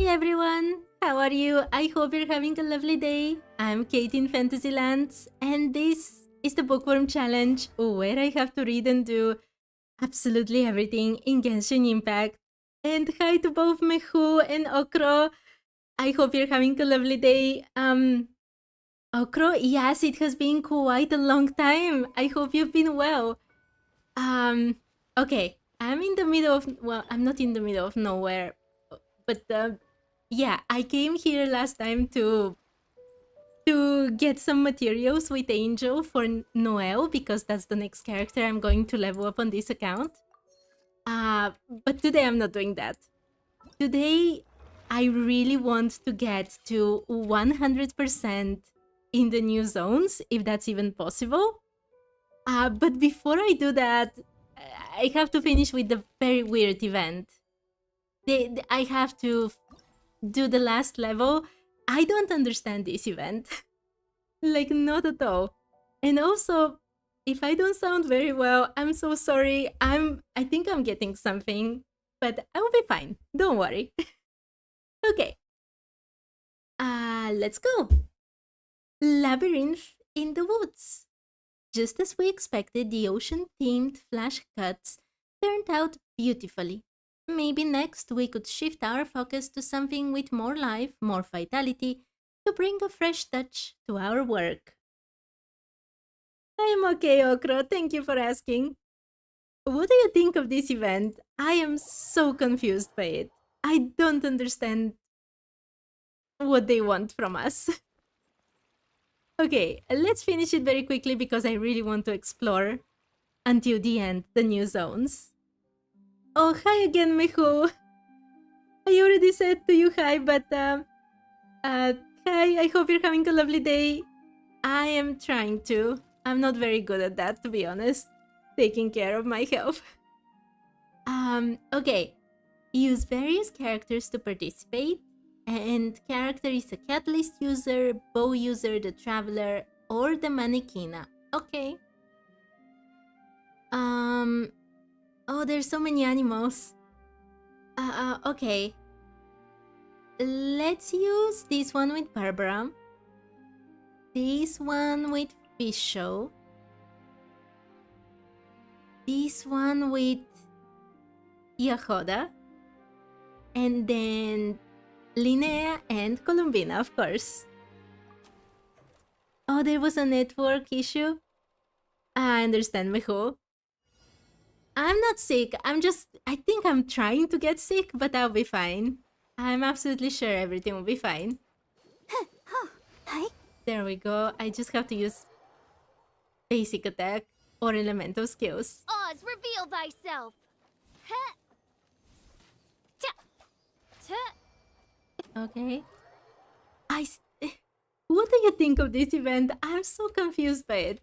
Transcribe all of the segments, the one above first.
Hey everyone, how are you? I hope you're having a lovely day. I'm Kate in Fantasylands, and this is the Bookworm Challenge, where I have to read and do absolutely everything in Genshin Impact. And hi to both Mehu and Okro. I hope you're having a lovely day. Okro, yes, it has been quite a long time. I hope you've been well. Okay, I'm in the middle of, well, I'm not in the middle of nowhere, but yeah, I came here last time to get some materials with Angel for Noel because that's the next character I'm going to level up on this account. But today I'm not doing that. Today I really want to get to 100% in the new zones, if that's even possible. But before I do that, I have to finish with the very weird event. I have to do the last level. I don't understand this event. Like, not at all. And also, if I don't sound very well, I'm so sorry. I think I'm getting something, but I'll be fine. Don't worry. Okay. Let's go. Labyrinth in the Woods. Just as we expected, the ocean-themed flash cuts turned out beautifully. Maybe next we could shift our focus to something with more life, more vitality, to bring a fresh touch to our work. I'm okay, Okro. Thank you for asking. What do you think of this event? I am so confused by it. I don't understand what they want from us. Okay, let's finish it very quickly because I really want to explore until the end the new zones. Oh, hi again, Mehu. I already said to you hi, but hi, I hope you're having a lovely day. I am trying to. I'm not very good at that, to be honest. Taking care of my health. Okay. Use various characters to participate. And character is a catalyst user, bow user, the traveler, or the mannequina. Okay. Oh, there's so many animals. Okay. Let's use this one with Barbara. This one with Fisho. This one with Yahoda. And then Linnea and Columbina, of course. Oh, there was a network issue? I understand, Meho. I'm not sick. I think I'm trying to get sick, but I'll be fine. I'm absolutely sure everything will be fine. There we go. I just have to use basic attack or elemental skills. Oz, reveal thyself! Okay. What do you think of this event? I'm so confused by it.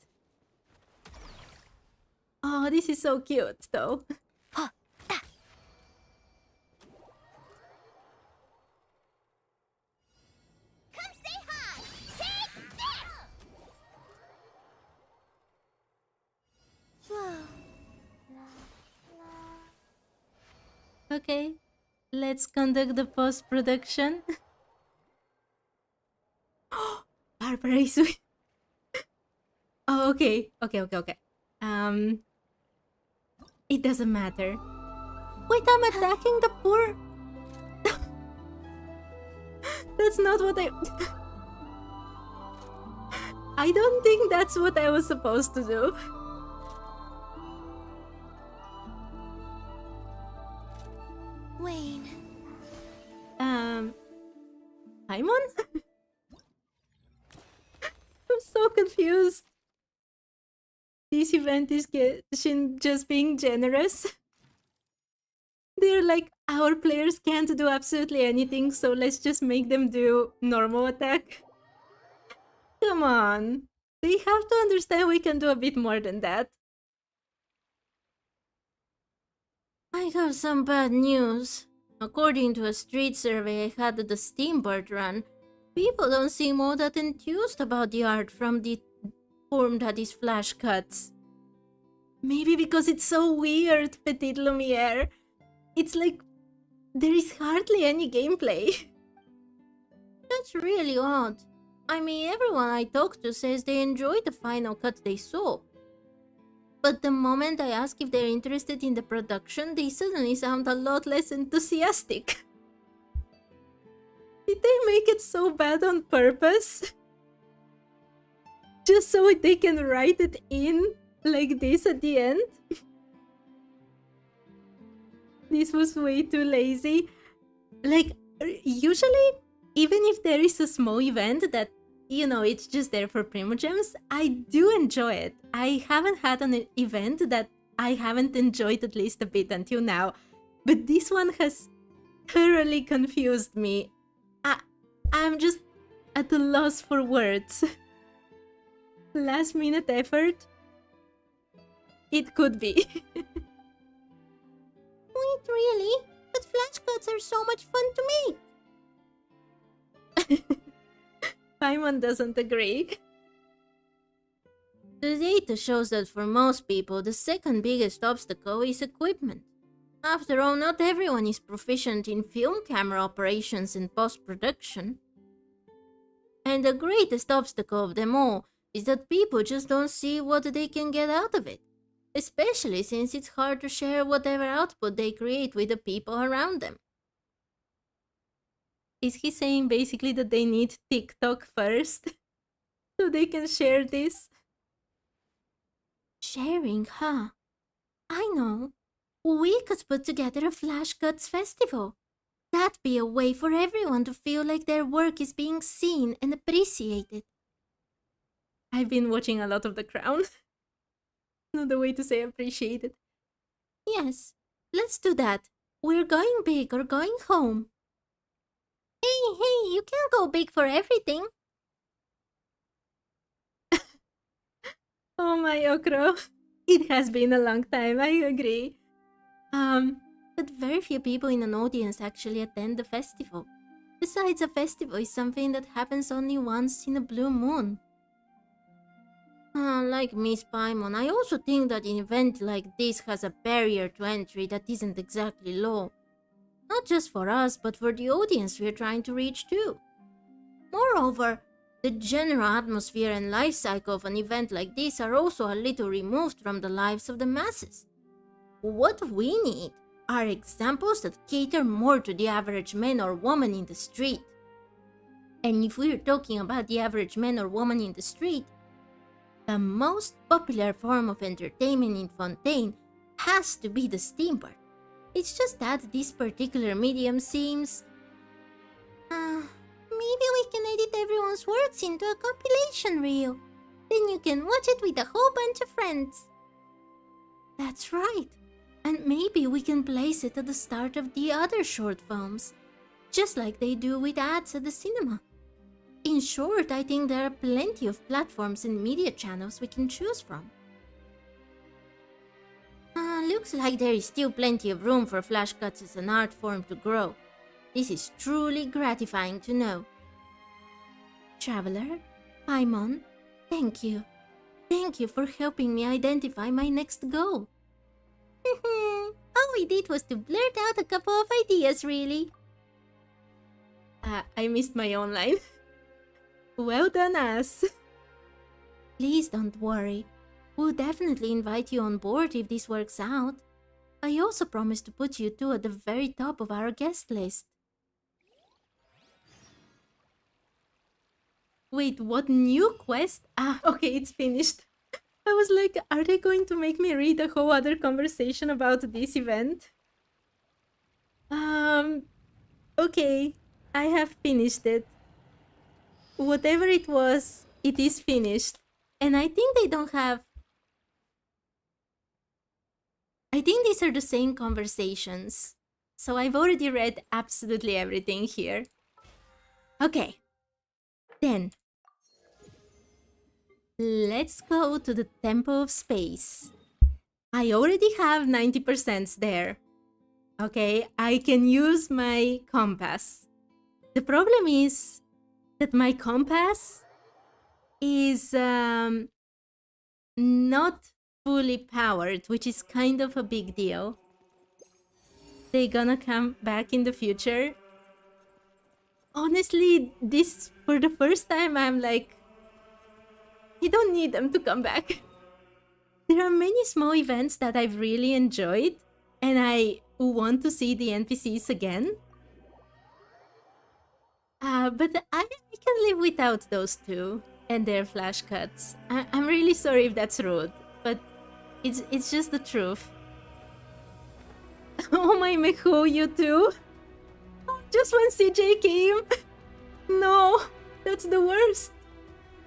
Oh, this is so cute, though. Come say hi! Take this! Okay, let's conduct the post-production. Barbara is with... Oh, okay. Okay. It doesn't matter. Wait, I'm attacking the poor... That's not what I... I don't think that's what I was supposed to do. Wayne. Paimon? I'm so confused. This event is Genshin just being generous. They're like, our players can't do absolutely anything, so let's just make them do normal attack. Come on. They have to understand we can do a bit more than that. I have some bad news. According to a street survey I had at the Steambird run, people don't seem all that enthused about the art from the form that is flash cuts. Maybe because it's so weird, Petite Lumiere. It's like there is hardly any gameplay. That's really odd. I mean, everyone I talk to says they enjoyed the final cut they saw. But the moment I ask if they're interested in the production, they suddenly sound a lot less enthusiastic. Did they make it so bad on purpose? Just so they can write it in like this at the end? This was way too lazy. Like, usually, even if there is a small event that, you know, it's just there for Primogems, I do enjoy it. I haven't had an event that I haven't enjoyed at least a bit until now. But this one has thoroughly confused me. I'm just at a loss for words. Last minute effort? It could be. Wait, really? But flashcards are so much fun to make. Paimon doesn't agree. The data shows that for most people, the second biggest obstacle is equipment. After all, not everyone is proficient in film camera operations and post-production. And the greatest obstacle of them all is that people just don't see what they can get out of it. Especially since it's hard to share whatever output they create with the people around them. Is he saying basically that they need TikTok first? So they can share this? Sharing, huh? I know. We could put together a Flash Cuts festival. That'd be a way for everyone to feel like their work is being seen and appreciated. I've been watching a lot of The Crown. Not the way to say appreciated. Yes, let's do that. We're going big or going home. Hey, you can't go big for everything. Oh my Okro. It has been a long time, I agree. But very few people in an audience actually attend the festival. Besides, a festival is something that happens only once in a blue moon. Like Miss Paimon, I also think that an event like this has a barrier to entry that isn't exactly low. Not just for us, but for the audience we're trying to reach too. Moreover, the general atmosphere and life cycle of an event like this are also a little removed from the lives of the masses. What we need are examples that cater more to the average man or woman in the street. And if we're talking about the average man or woman in the street, the most popular form of entertainment in Fontaine has to be the Steam part. It's just that this particular medium seems... maybe we can edit everyone's works into a compilation reel. Then you can watch it with a whole bunch of friends. That's right. And maybe we can place it at the start of the other short films, just like they do with ads at the cinema. In short, I think there are plenty of platforms and media channels we can choose from. Looks like there is still plenty of room for Flash Cuts as an art form to grow. This is truly gratifying to know. Traveler, Paimon, thank you. Thank you for helping me identify my next goal. All we did was to blurt out a couple of ideas, really. I missed my own line. Well done, us. Please don't worry. We'll definitely invite you on board if this works out. I also promise to put you two at the very top of our guest list. Wait, what new quest? Okay, it's finished. I was like, are they going to make me read a whole other conversation about this event? Okay, I have finished it. Whatever it was, it is finished. And I think they don't have... I think these are the same conversations. So I've already read absolutely everything here. Okay. Then, let's go to the Temple of Space. I already have 90% there. Okay, I can use my compass. The problem is that my compass is not fully powered, which is kind of a big deal. they gonna come back in the future. Honestly, this for the first time I'm like, I don't need them to come back. There are many small events that I've really enjoyed, and I want to see the NPCs again. But I can live without those two and their flash cuts. I'm really sorry if that's rude, but it's just the truth. Oh my Mehu, you too? Just when CJ came? No, that's the worst.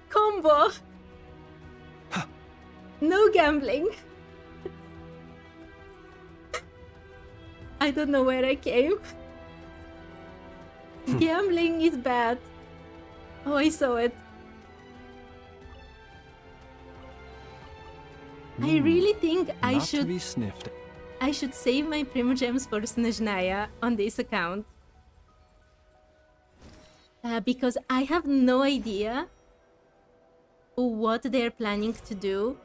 Combo. No gambling. I don't know where I came. Gambling is bad. Oh, I saw it. I really think I Not to be should sniffed. I should save my Primogems for Snezhnaya on this account. Because I have no idea what they're planning to do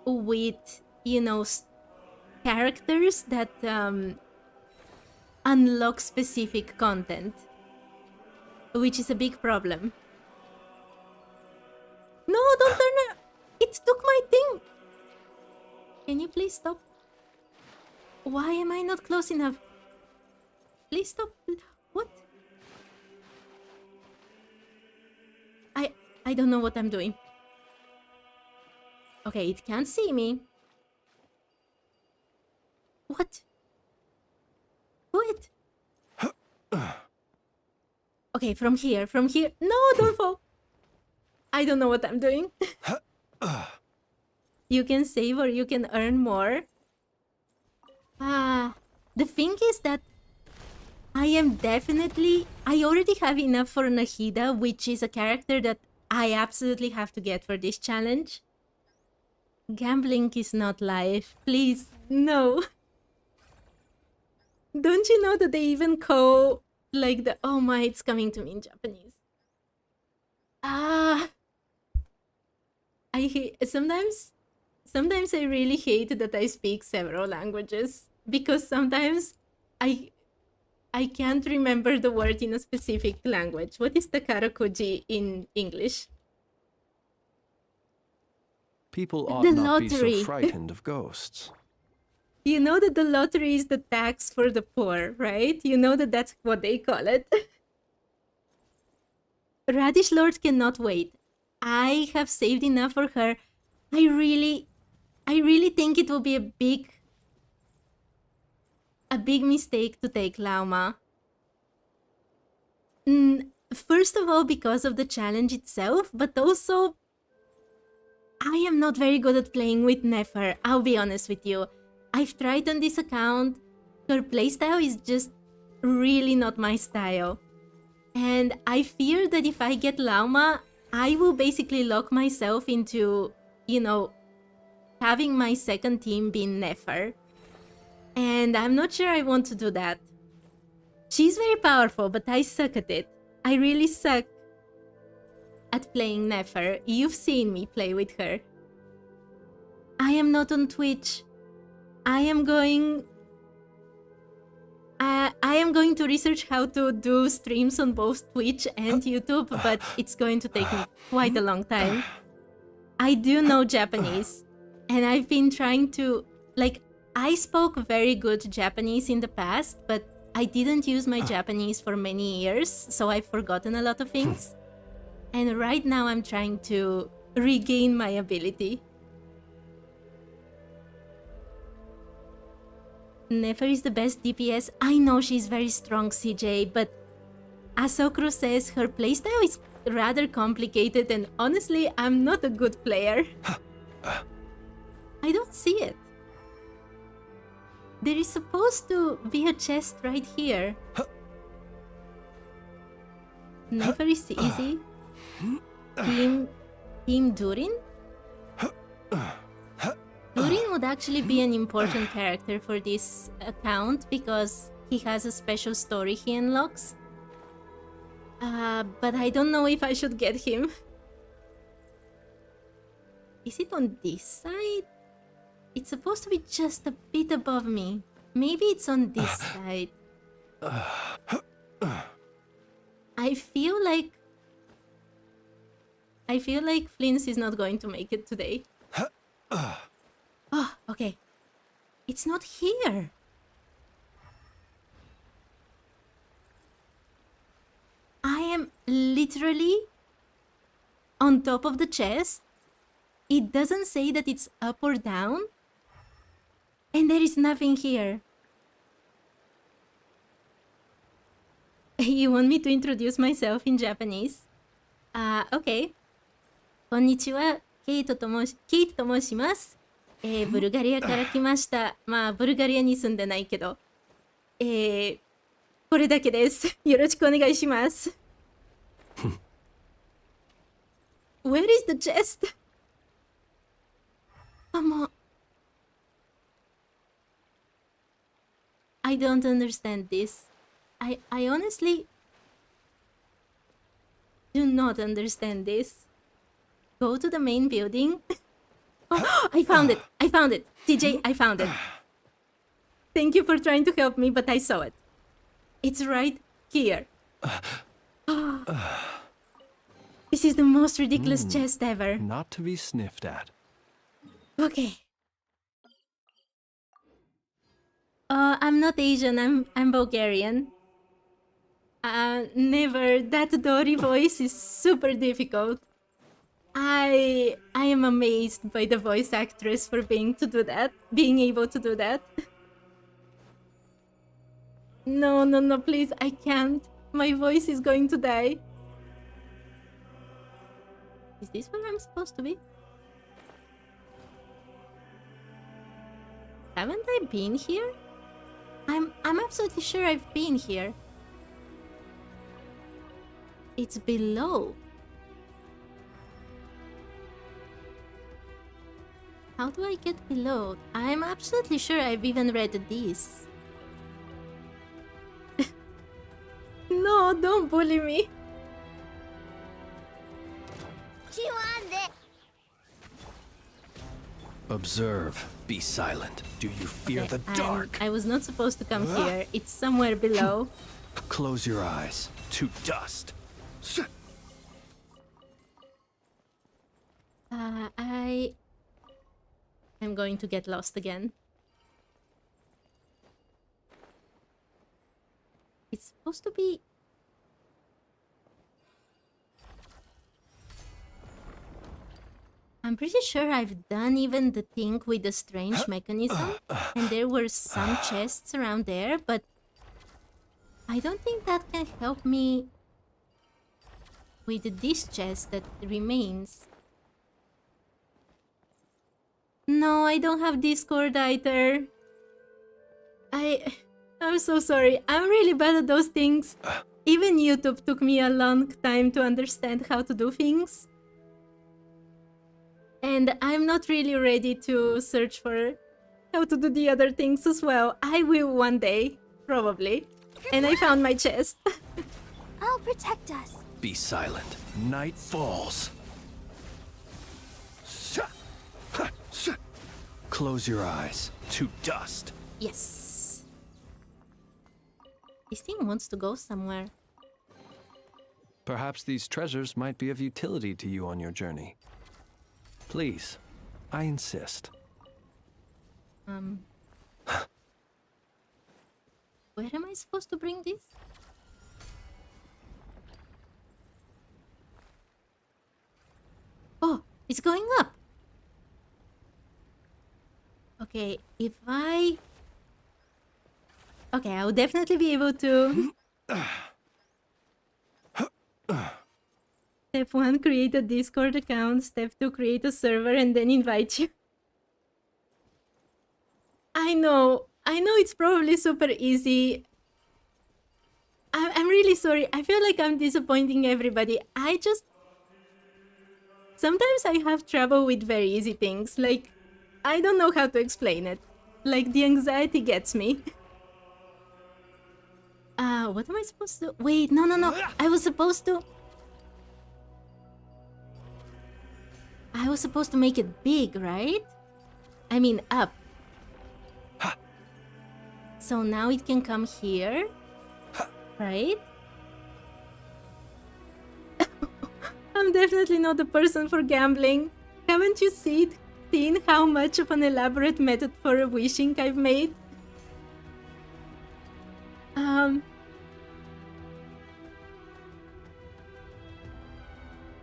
with, you know, characters that unlock specific content, which is a big problem. No, don't turn it! It took my thing! Can you please stop? Why am I not close enough? Please stop. What? I don't know what I'm doing. Okay, it can't see me. What? Do it. Okay, from here. No, don't fall. I don't know what I'm doing. You can save or you can earn more. The thing is that I already have enough for Nahida, which is a character that I absolutely have to get for this challenge. Gambling is not life. Please, no. Don't you know that they even call, like, the... Oh my, it's coming to me in Japanese. I hate... Sometimes I really hate that I speak several languages. Because sometimes I can't remember the word in a specific language. What is the karakuji in English? People ought The not be lottery. so frightened of ghosts. You know that the lottery is the tax for the poor, right? You know that that's what they call it. Radish Lord cannot wait. I have saved enough for her. I really think it will be a big mistake to take Lauma. First of all, because of the challenge itself, but also I am not very good at playing with Nefer, I'll be honest with you. I've tried on this account. Her playstyle is just really not my style. And I fear that if I get Lauma, I will basically lock myself into, you know, having my second team be Nefer. And I'm not sure I want to do that. She's very powerful, but I suck at it. I really suck at playing Nefer. You've seen me play with her. I am not on Twitch. I am going to research how to do streams on both Twitch and YouTube, but it's going to take me quite a long time. I do know Japanese, and I've been trying to, like, I spoke very good Japanese in the past, but I didn't use my Japanese for many years, so I've forgotten a lot of things. And right now I'm trying to regain my ability. Nefer is the best DPS. I know she's very strong, CJ, but Asokro says her playstyle is rather complicated, and honestly, I'm not a good player. I don't see it. There is supposed to be a chest right here. Never is easy. Team Durin? Durin would actually be an important character for this account because he has a special story he unlocks. But I don't know if I should get him. Is it on this side? It's supposed to be just a bit above me. Maybe it's on this side. I feel like Flins is not going to make it today. Oh, okay. It's not here. I am literally on top of the chest. It doesn't say that it's up or down. And there is nothing here. You want me to introduce myself in Japanese? Okay. こんにちは。ケイトと申します。ブルガリアから来ました。まあ、ブルガリアに住んでないけど。これだけです。よろしくお願いします。Where is the chest? Come on. I don't understand this. I honestly do not understand this. Go to the main building. Oh, I found it. I found it. TJ, I found it. Thank you for trying to help me, but I saw it. It's right here. This is the most ridiculous chest ever. Not to be sniffed at. Okay. I'm not Asian. I'm Bulgarian. Never. That Dory voice is super difficult. I am amazed by the voice actress for being able to do that. No, please, I can't. My voice is going to die. Is this where I'm supposed to be? Haven't I been here? I'm absolutely sure I've been here. It's below. How do I get below? I'm absolutely sure I've even read this. No, don't bully me. Observe. Be silent. Do you fear the dark? I was not supposed to come here. It's somewhere below. Close your eyes. To dust. I'm going to get lost again. It's supposed to be... I'm pretty sure I've done even the thing with the strange mechanism, and there were some chests around there, but I don't think that can help me with this chest that remains. No, I don't have Discord either. I'm so sorry. I'm really bad at those things. Even YouTube took me a long time to understand how to do things. And I'm not really ready to search for how to do the other things as well. I will one day, probably. And I found my chest. I'll protect us. Be silent. Night falls. Close your eyes. To dust. Yes. This thing wants to go somewhere. Perhaps these treasures might be of utility to you on your journey. Please, I insist. Where am I supposed to bring this? Oh, it's going up. Okay, if I... Okay, I will definitely be able to... Step 1, create a Discord account. Step 2, create a server and then invite you. I know it's probably super easy. I'm really sorry. I feel like I'm disappointing everybody. Sometimes I have trouble with very easy things. Like, I don't know how to explain it. Like, the anxiety gets me. What am I supposed to... Wait, no. I was supposed to make it big, right? I mean, up. So now it can come here, right? I'm definitely not the person for gambling. Haven't you seen how much of an elaborate method for wishing I've made?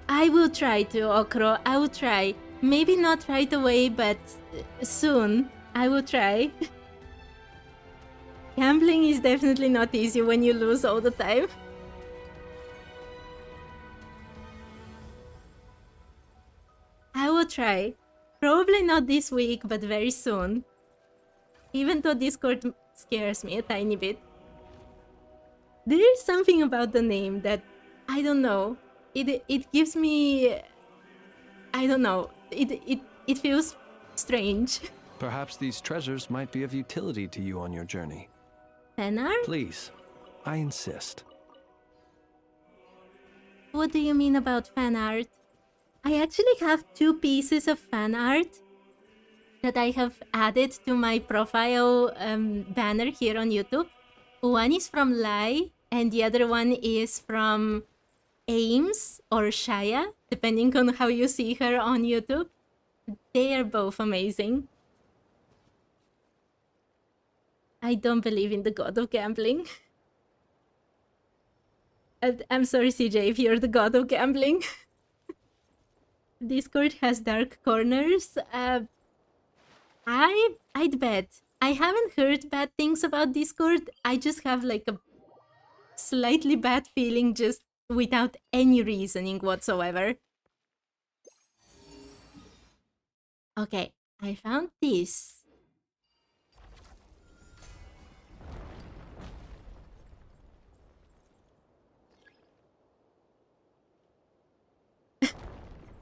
I will try to, Okro. I will try. Maybe not right away, but soon. I will try. Gambling is definitely not easy when you lose all the time. I will try. Probably not this week, but very soon. Even though Discord scares me a tiny bit. There is something about the name that, I don't know. It gives me... I don't know. It feels strange. Perhaps these treasures might be of utility to you on your journey. Fan art? Please, I insist. What do you mean about fan art? I actually have 2 pieces of fan art that I have added to my profile banner here on YouTube. One is from Lai, and the other one is from Ames or Shaya, depending on how you see her on YouTube. They are both amazing. I don't believe in the god of gambling. I'm sorry, CJ, if you're the god of gambling. Discord has dark corners. I'd bet. I haven't heard bad things about Discord. I just have like a slightly bad feeling just without any reasoning whatsoever. Okay, I found this.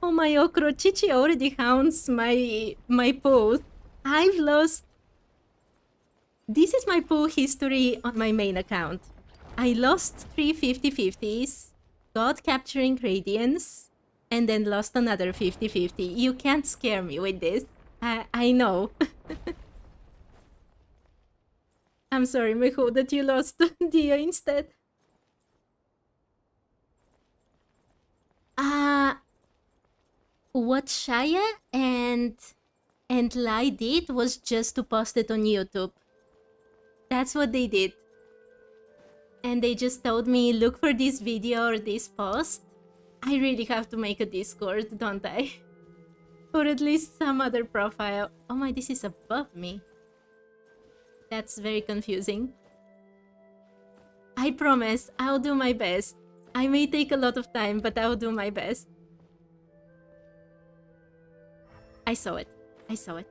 Oh my Okro, Chichi already hounds my post. I've lost... This is my pool history on my main account. I lost 3 50/50s, got capturing radiance, and then lost another 50/50. You can't scare me with this. I know. I'm sorry, Meho, that you lost Dia instead. What Shaya and Lai did was just to post it on YouTube. That's what they did. And they just told me, look for this video or this post. I really have to make a Discord, don't I? Or at least some other profile. Oh my, this is above me. That's very confusing. I promise, I'll do my best. I may take a lot of time, but I'll do my best. I saw it. I saw it.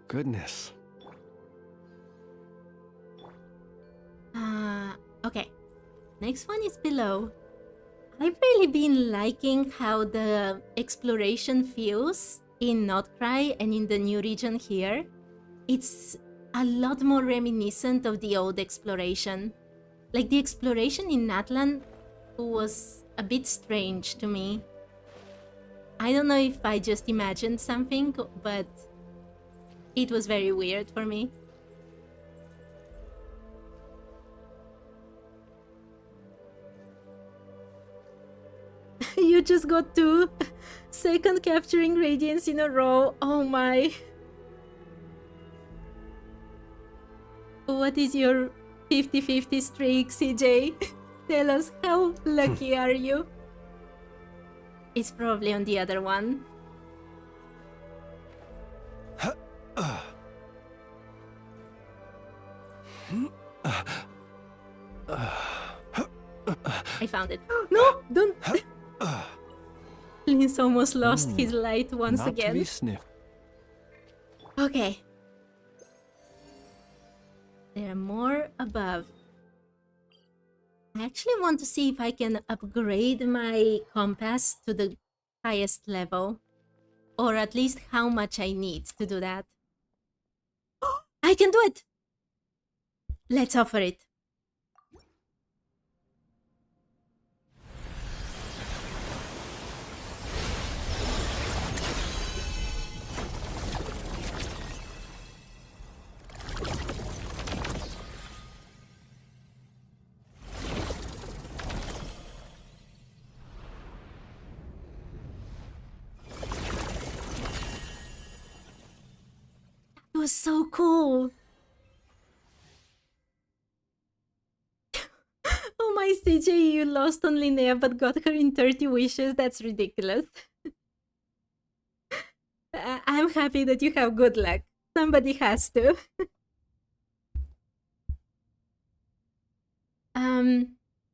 Goodness. Okay. Next one is below. I've really been liking how the exploration feels in Notcry and in the new region here. It's a lot more reminiscent of the old exploration. Like the exploration in Natlan was a bit strange to me. I don't know if I just imagined something, but it was very weird for me. You just got 2 second capturing radiance in a row. Oh my. What is your 50/50 streak, CJ? Tell us, how lucky are you? It's probably on the other one. I found it. No, don't. Linz almost lost his light once Not again. to be sniffed. Okay. There are more above. I actually want to see if I can upgrade my compass to the highest level. Or at least how much I need to do that. I can do it! Let's offer it. was so cool. Oh my CJ, you lost on Linnea but got her in 30 wishes. That's ridiculous. I'm happy that you have good luck. Somebody has to.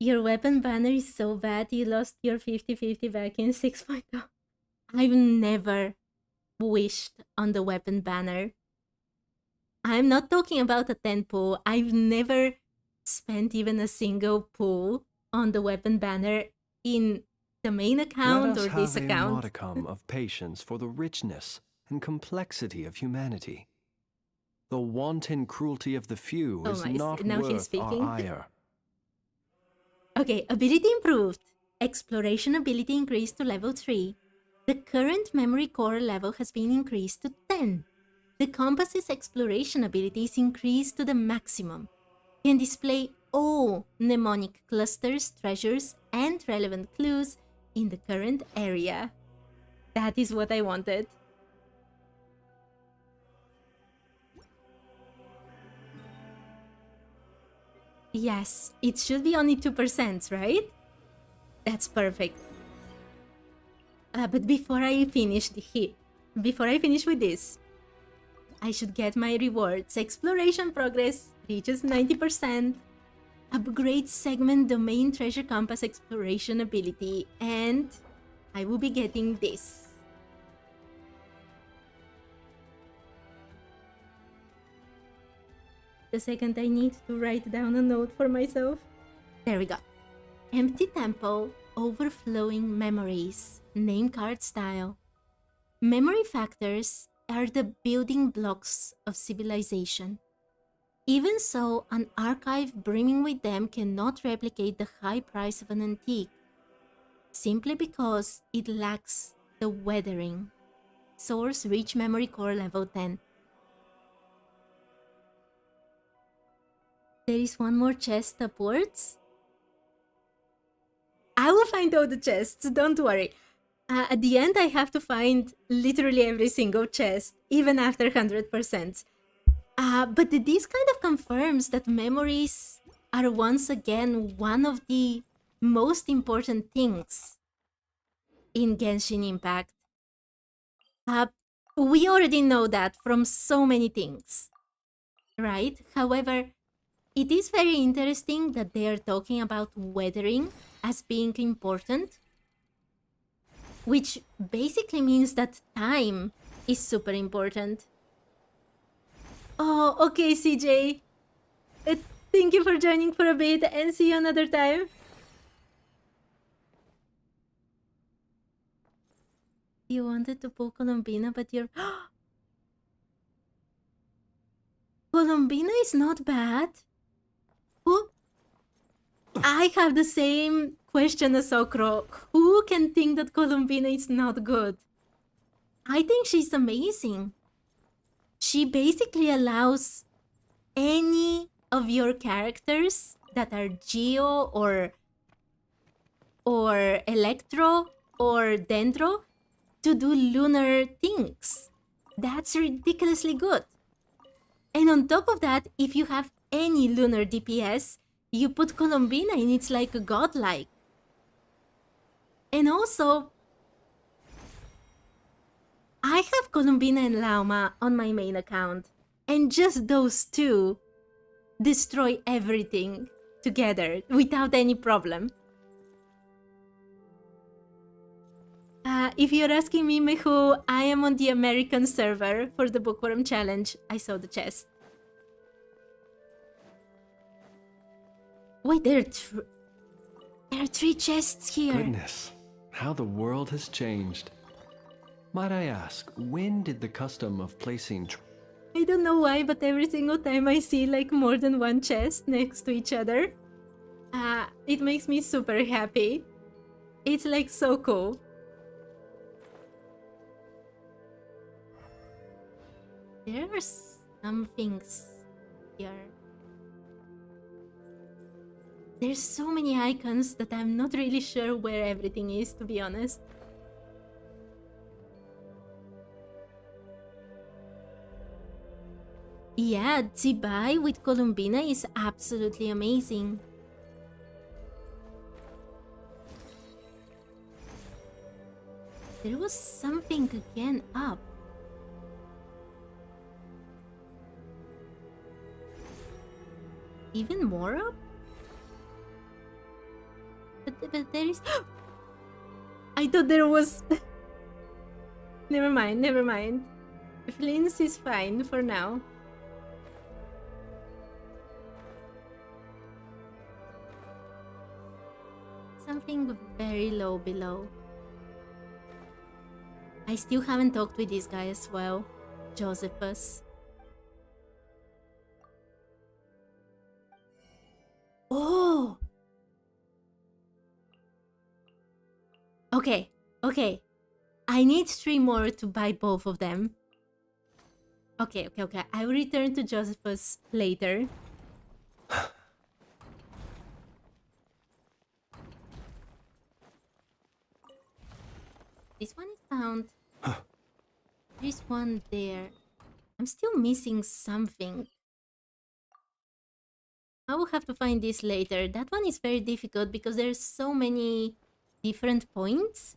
Your weapon banner is so bad you lost your 50-50 back in 6.0. I've never wished on the weapon banner. I'm not talking about a 10 pull. I've never spent even a single pull on the weapon banner in the main account Let or us this have a account. modicum of patience for the richness and complexity of humanity. The wanton cruelty of the few Oh is my, not now he's worth our speaking. ire. Okay, ability improved. Exploration ability increased to level 3. The current memory core level has been increased to 10. The compass's exploration ability is increased to the maximum. Can display all mnemonic clusters, treasures, and relevant clues in the current area. That is what I wanted. Yes, it should be only 2%, right? That's perfect. But before I finish with this, I should get my rewards. Exploration progress reaches 90%. Upgrade segment domain treasure compass exploration ability, and I will be getting this. The second I need to write down a note for myself. There we go. Empty temple, overflowing memories, name card style. Memory factors are the building blocks of civilization. Even so, an archive brimming with them cannot replicate the high price of an antique, simply because it lacks the weathering. Source Rich Memory Core level 10. There is one more chest upwards. I will find all the chests, don't worry. At the end, I have to find literally every single chest, even after 100%. But this kind of confirms that memories are once again one of the most important things in Genshin Impact. We already know that from so many things, right? However, it is very interesting that they are talking about weathering as being important, which basically means that time is super important. Oh, okay, CJ. Thank you for joining for a bit and see you another time. You wanted to pull Colombina, but you're... Colombina is not bad. Who? I have the same question as Okro. Who can think that Colombina is not good? I think she's amazing. She basically allows any of your characters that are Geo or Electro or Dendro to do lunar things. That's ridiculously good. And on top of that, if you have any lunar DPS, you put Colombina and it's like a godlike. And also, I have Colombina and Lauma on my main account, and just those two destroy everything together without any problem. If you're asking me, Mehu, I am on the American server for the Bookworm challenge. I saw the chest. Wait, there are 3 chests here. Goodness, how the world has changed. Might I ask, when did the custom of placing I don't know why, but every single time I see like more than 1 chest next to each other, it makes me super happy. It's like so cool. There are some things here. There's so many icons that I'm not really sure where everything is, to be honest. Yeah, Zibai with Columbina is absolutely amazing. There was something again up. Even more up? But there is... I thought there was... Never mind, never mind. Flynn's is fine for now. Something very low below. I still haven't talked with this guy as well. Josephus. Oh! Okay, okay. I need 3 more to buy both of them. Okay. I will return to Josephus later. This one is found. There's one there. I'm still missing something. I will have to find this later. That one is very difficult because there's so many different points.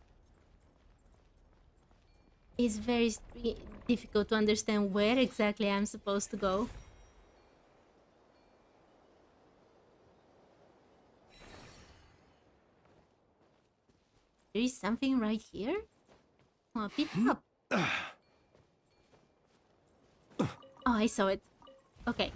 It's very difficult to understand where exactly I'm supposed to go. There is something right here? Oh, pick up. Oh, I saw it. Okay.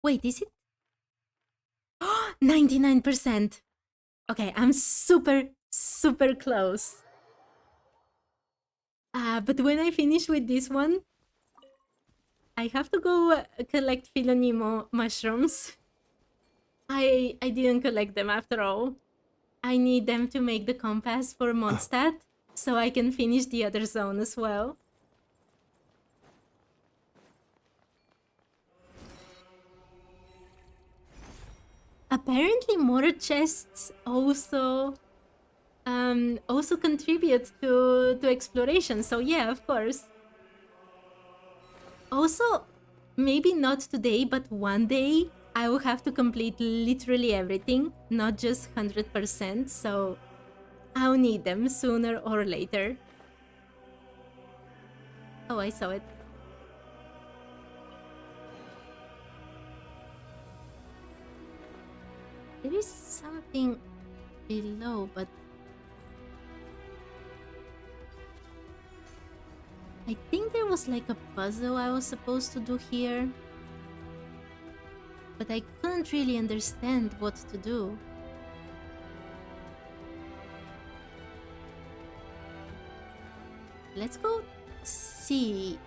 Wait, is it? 99%. Okay, I'm super close. But when I finish with this one, I have to go collect Philonimo mushrooms. I didn't collect them after all. I need them to make the compass for Mondstadt, so I can finish the other zone as well. Apparently more chests also contribute to exploration, so yeah, of course. Also, maybe not today, but one day I will have to complete literally everything, not just 100%, so I'll need them sooner or later. Oh, I saw it. There is something below, but I think there was like a puzzle I was supposed to do here, but I couldn't really understand what to do. Let's go see.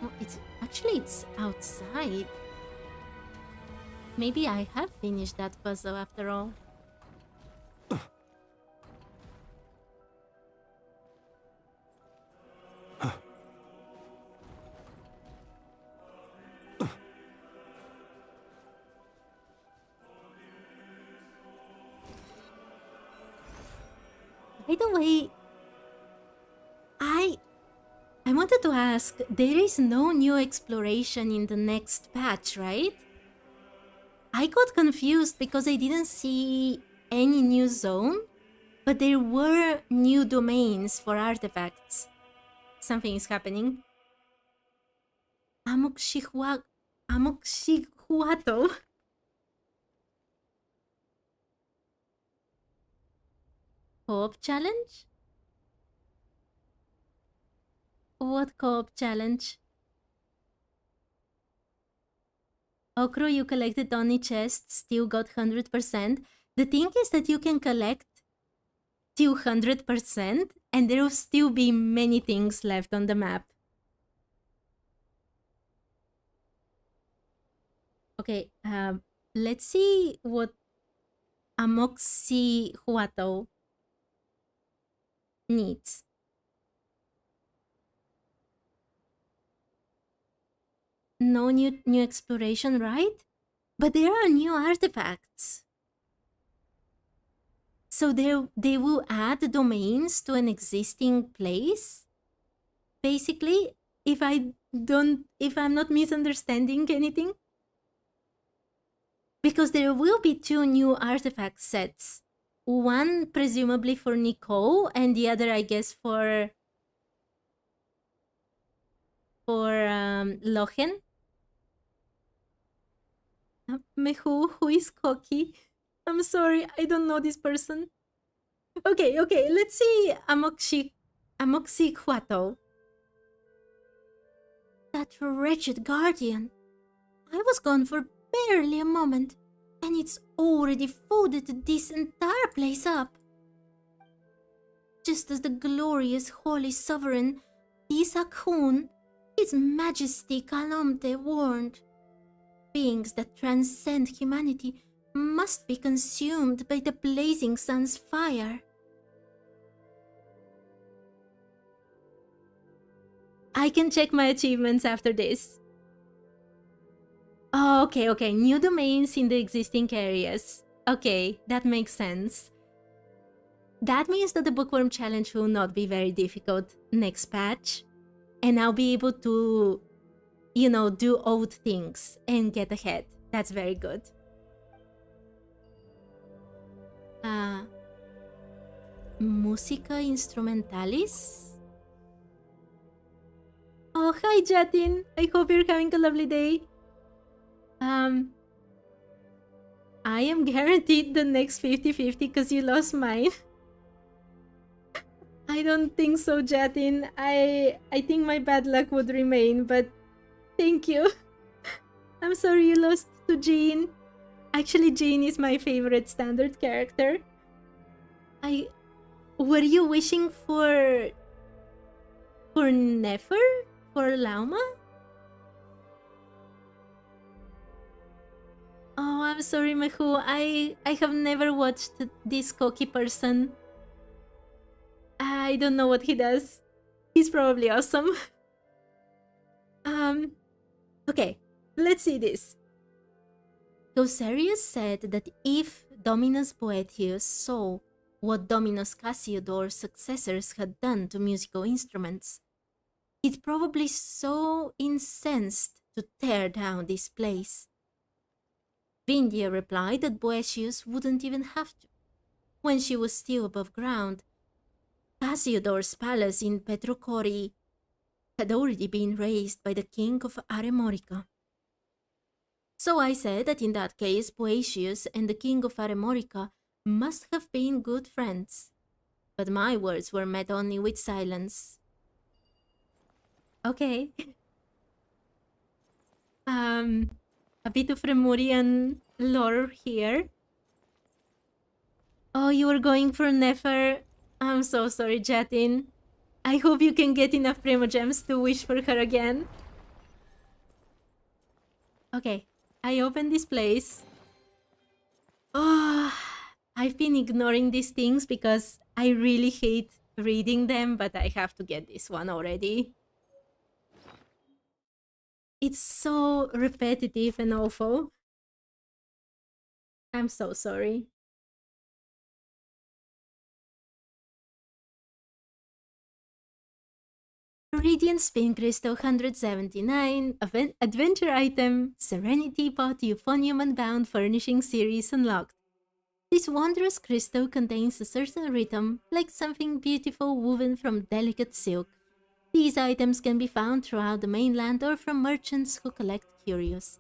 Oh, it's outside. Maybe I have finished that puzzle after all. By the way, I wanted to ask, there is no new exploration in the next patch, right? I got confused because I didn't see any new zone, but there were new domains for artifacts. Something is happening. Amokshihuato. Co-op challenge? What co-op challenge? Okro, you collected only chests, still got 100%. The thing is that you can collect 200% and there will still be many things left on the map. Okay, let's see what Amokshihuato needs. No new exploration, right? But there are new artifacts. So they will add domains to an existing place? Basically, if I'm not misunderstanding anything? Because there will be 2 new artifact sets. One presumably for Nicole, and the other, I guess, for Lochen. Mehu, who is Koki? I'm sorry, I don't know this person. Okay, let's see Amoxichuato. That wretched guardian. I was gone for barely a moment, and it's already folded this entire place up. Just as the glorious holy sovereign Isaac Hun, His Majesty Kalamte warned, beings that transcend humanity must be consumed by the blazing sun's fire. I can check my achievements after this. Oh, okay. New domains in the existing areas. Okay, that makes sense. That means that the Bookworm challenge will not be very difficult next patch. And I'll be able to, do old things and get ahead. That's very good. Musica Instrumentalis? Oh, hi Jatin! I hope you're having a lovely day. I am guaranteed the next 50-50 because you lost mine. I don't think so, Jatin. I think my bad luck would remain, but thank you. I'm sorry you lost to Jean. Actually, Jean is my favorite standard character. Were you wishing for Nefer? For Lauma? Oh, I'm sorry, Mehu. I have never watched this Koki person. I don't know what he does. He's probably awesome. Okay, let's see this. Gosarius said that if Dominus Boethius saw what Dominus Cassiodor's successors had done to musical instruments, he'd probably so incensed to tear down this place. Vindia replied that Boetius wouldn't even have to. When she was still above ground, Cassiodor's palace in Petrocori had already been razed by the king of Aremorica. So I said that in that case, Boetius and the king of Aremorica must have been good friends. But my words were met only with silence. Okay. A bit of Remurian lore here. Oh, you were going for Nefer. I'm so sorry, Jatin. I hope you can get enough Primogems to wish for her again. Okay, I opened this place. Oh, I've been ignoring these things because I really hate reading them, but I have to get this one already. It's so repetitive and awful. I'm so sorry. Radiant Spin Crystal 179, Adventure Item, Serenity Pot Euphonium Unbound Furnishing Series unlocked. This wondrous crystal contains a certain rhythm, like something beautiful woven from delicate silk. These items can be found throughout the mainland or from merchants who collect curios.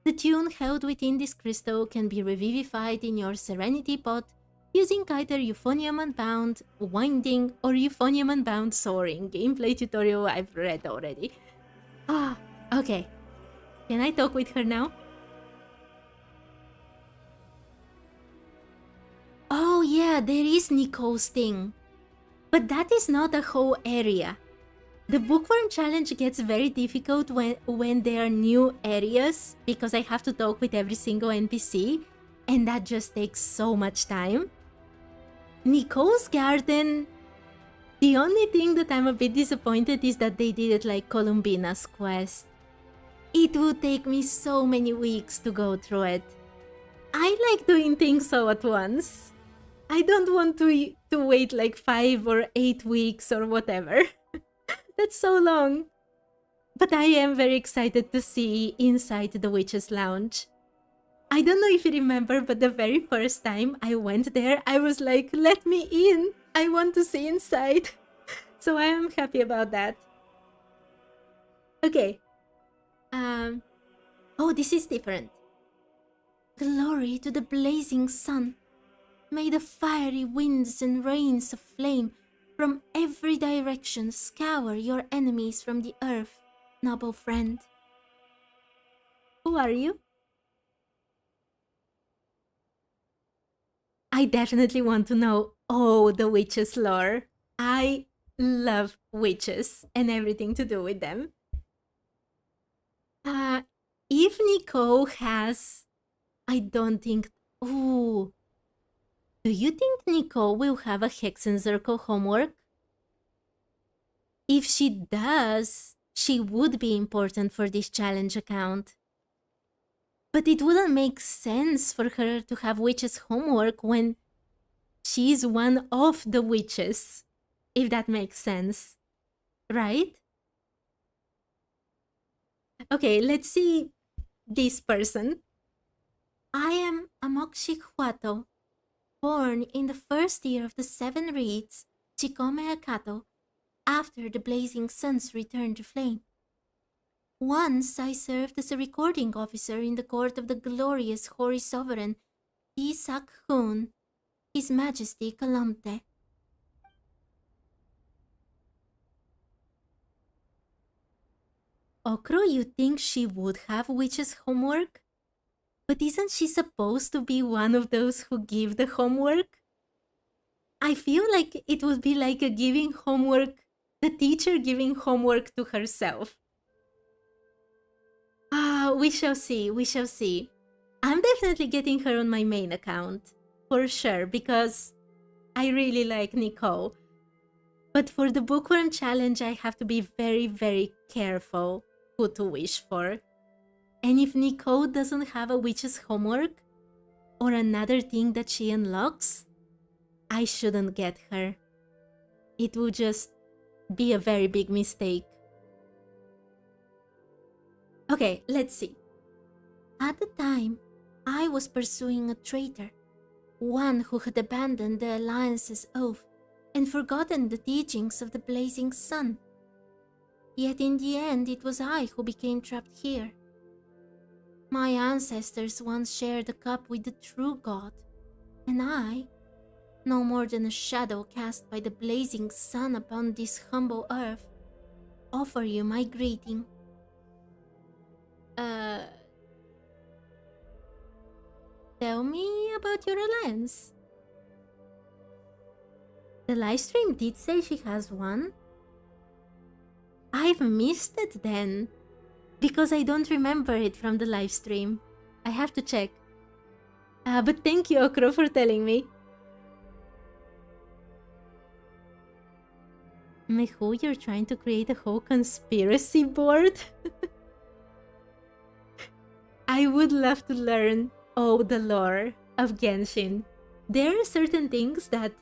The tune held within this crystal can be revivified in your Serenity Pot using either Euphonium Unbound, Winding, or Euphonium Unbound Soaring. Gameplay tutorial I've read already. Okay. Can I talk with her now? Oh yeah, there is Nicole's thing. But that is not a whole area. The Bookworm challenge gets very difficult when there are new areas because I have to talk with every single NPC, and that just takes so much time. Nicole's Garden, the only thing that I'm a bit disappointed is that they did it like Columbina's quest. It would take me so many weeks to go through it. I like doing things all at once. I don't want to wait like 5 or 8 weeks or whatever. That's so long. But I am very excited to see inside the Witch's Lounge. I don't know if you remember, but the very first time I went there, I was like, let me in. I want to see inside. So I am happy about that. Okay. Oh, this is different. Glory to the blazing sun. May the fiery winds and rains of flame from every direction scour your enemies from the earth, noble friend. Who are you? I definitely want to know all the witches' lore. I love witches and everything to do with them. If Nico has... I don't think... Ooh. Do you think Nico will have a Hexencircle homework? If she does, she would be important for this challenge account. But it wouldn't make sense for her to have witches' homework when she's one of the witches, if that makes sense. Right? Okay, let's see this person. I am Amoxi Huato, born in the first year of the 7 Reeds, Chikome Akato, after the blazing sun's return to flame. Once I served as a recording officer in the court of the glorious Hoary Sovereign, Isak Hun, His Majesty Kalamte. Okro, you think she would have witches' homework? But isn't she supposed to be one of those who give the homework? I feel like it would be like a giving homework, the teacher giving homework to herself. We shall see, we shall see. I'm definitely getting her on my main account, for sure, because I really like Nicole. But for the Bookworm challenge, I have to be very, very careful who to wish for. And if Nicole doesn't have a witch's homework, or another thing that she unlocks, I shouldn't get her. It would just be a very big mistake. Okay, let's see. At the time, I was pursuing a traitor, one who had abandoned the Alliance's oath and forgotten the teachings of the blazing sun. Yet in the end, it was I who became trapped here. My ancestors once shared a cup with the true God, and I, no more than a shadow cast by the blazing sun upon this humble earth, offer you my greeting. Tell me about your alliance. The livestream did say she has one. I've missed it then, because I don't remember it from the livestream. I have to check. But thank you, Okro, for telling me. Mehu, you're trying to create a whole conspiracy board? I would love to learn all the lore of Genshin. There are certain things that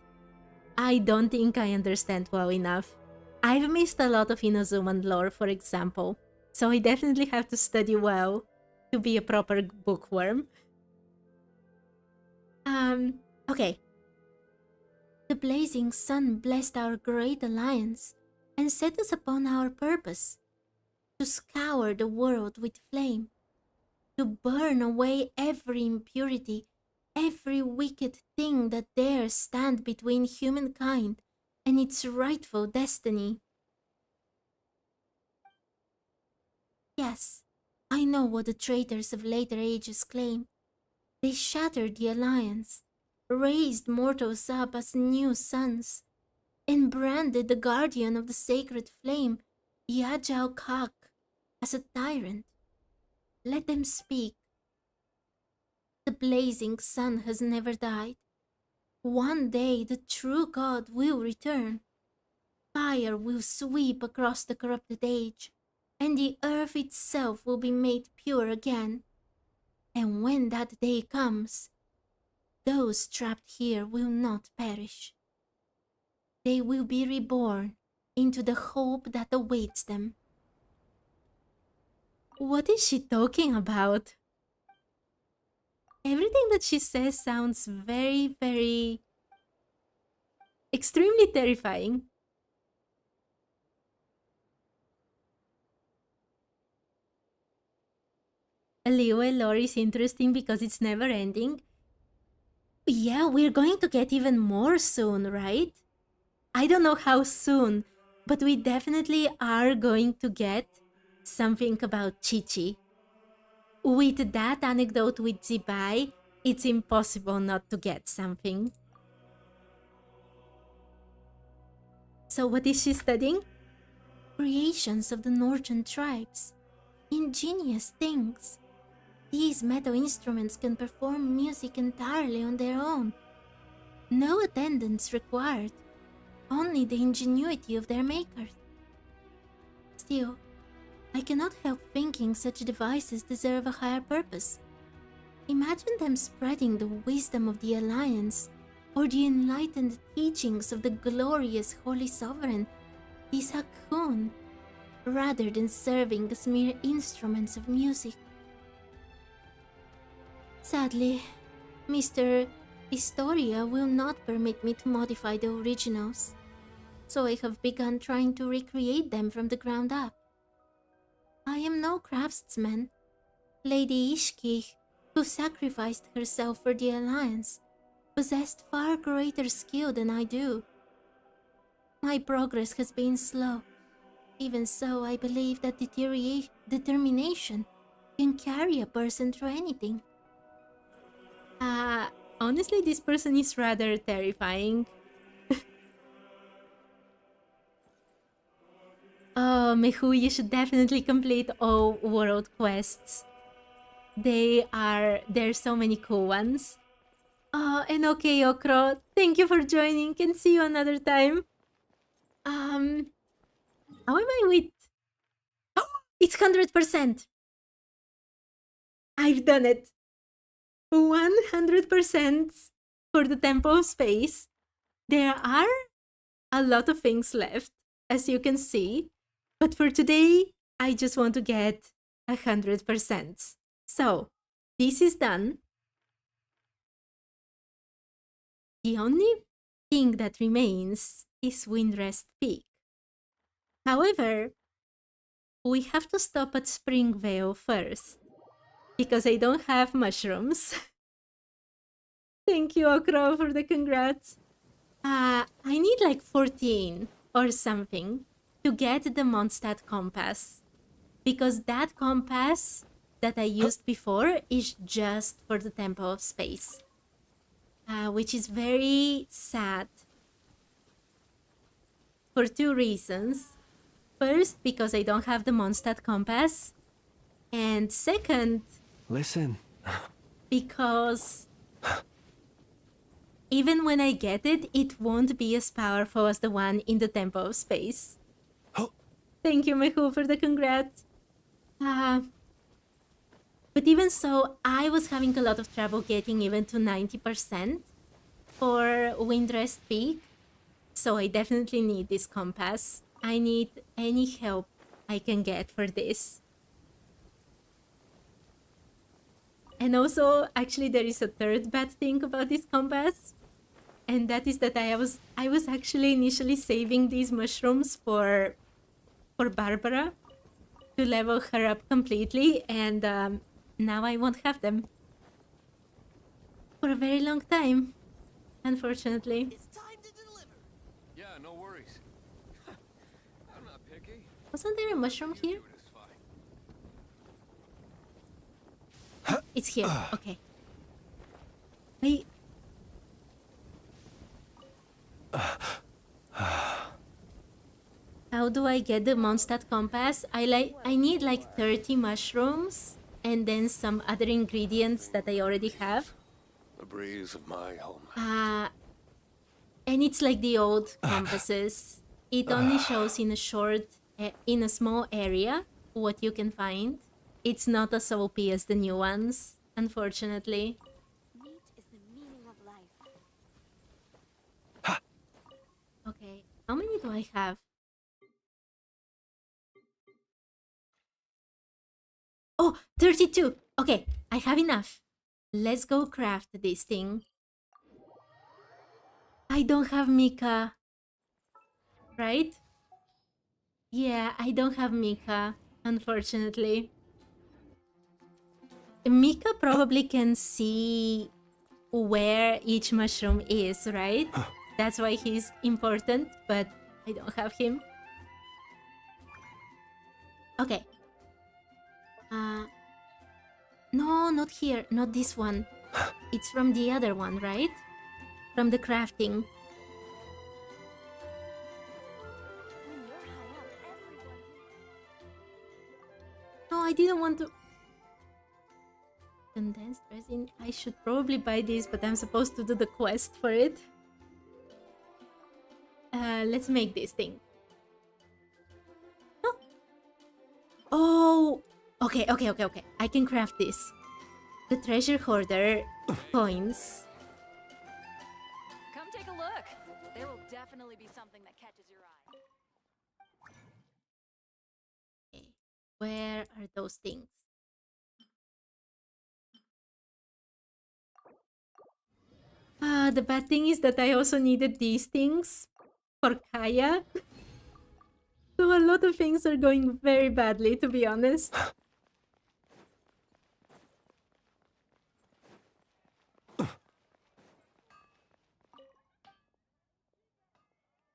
I don't think I understand well enough. I've missed a lot of Inazuman lore, for example, so I definitely have to study well to be a proper bookworm. Okay. The blazing sun blessed our great alliance and set us upon our purpose, to scour the world with flame, to burn away every impurity, every wicked thing that dares stand between humankind and its rightful destiny. Yes, I know what the traitors of later ages claim. They shattered the alliance, raised mortals up as new sons, and branded the guardian of the sacred flame, Yajao Kak, as a tyrant. Let them speak. The blazing sun has never died. One day the true God will return. Fire will sweep across the corrupted age, and the earth itself will be made pure again. And when that day comes, those trapped here will not perish. They will be reborn into the hope that awaits them. What is she talking about? Everything that she says sounds very, very extremely terrifying. Leo lore is interesting because it's never ending. Yeah, we're going to get even more soon, right? I don't know how soon, but we definitely are going to get something about Chi-Chi. With that anecdote with Zibai, it's impossible not to get something. So what is she studying? Creations of the northern tribes. Ingenious things. These metal instruments can perform music entirely on their own. No attendance required, only the ingenuity of their makers. Still, I cannot help thinking such devices deserve a higher purpose. Imagine them spreading the wisdom of the Alliance or the enlightened teachings of the glorious Holy Sovereign, Isaac Hun, rather than serving as mere instruments of music. Sadly, Mr. Historia will not permit me to modify the originals, so I have begun trying to recreate them from the ground up. I am no craftsman. Lady Ishki, who sacrificed herself for the Alliance, possessed far greater skill than I do. My progress has been slow. Even so, I believe that determination can carry a person through anything. Honestly, this person is rather terrifying. Oh, Mehu, you should definitely complete all world quests. There's so many cool ones. Oh, and okay, Okro, thank you for joining. Can see you another time. How am I with? Oh, it's 100%. I've done it. 100% for the Temple of Space. There are a lot of things left, as you can see, but for today, I just want to get 100%. So, this is done. The only thing that remains is Windrest Peak. However, we have to stop at Springvale first, because I don't have mushrooms. Thank you, Okro, for the congrats. I need like 14 or something to get the Mondstadt compass, because that compass that I used before is just for the Temple of Space, which is very sad for two reasons. First, because I don't have the Mondstadt compass, and second, Listen. because even when I get it, it won't be as powerful as the one in the Temple of Space. Thank you, Mehu, for the congrats. But even so, I was having a lot of trouble getting even to 90% for Windrest Peak. So I definitely need this compass. I need any help I can get for this. And also, actually, there is a third bad thing about this compass. And that is that I was actually initially saving these mushrooms for Barbara to level her up completely, and now I won't have them for a very long time, unfortunately. It's time to deliver. Yeah, no worries. I'm not picky. Wasn't there a mushroom here? It's fine. It's here. Okay. How do I get the Mondstadt compass? I need like 30 mushrooms and then some other ingredients that I already have. The breeze of my home. And it's like the old compasses. It only shows in a small area what you can find. It's not as OP as the new ones, unfortunately. Meat is the meaning of How many do I have? Oh, 32. Okay, I have enough. Let's go craft this thing. I don't have Mika, right? Yeah, I don't have Mika, unfortunately. Mika probably can see where each mushroom is, right? That's why he's important, but I don't have him. Okay. No, not here, not this one. It's from the other one, right? From the crafting. No, I didn't want to... Condensed resin. I should probably buy this, but I'm supposed to do the quest for it. Let's make this thing. Oh! Okay. I can craft this. The treasure hoarder coins. Come take a look. There will definitely be something that catches your eye. Okay. Where are those things? The bad thing is that I also needed these things for Kaya. So a lot of things are going very badly, to be honest.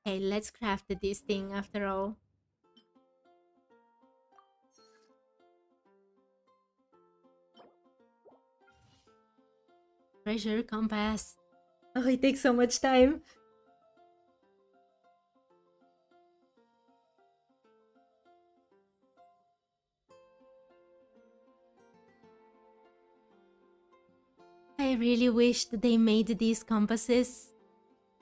Hey, let's craft this thing after all. Treasure compass. Oh, it takes so much time. I really wished they made these compasses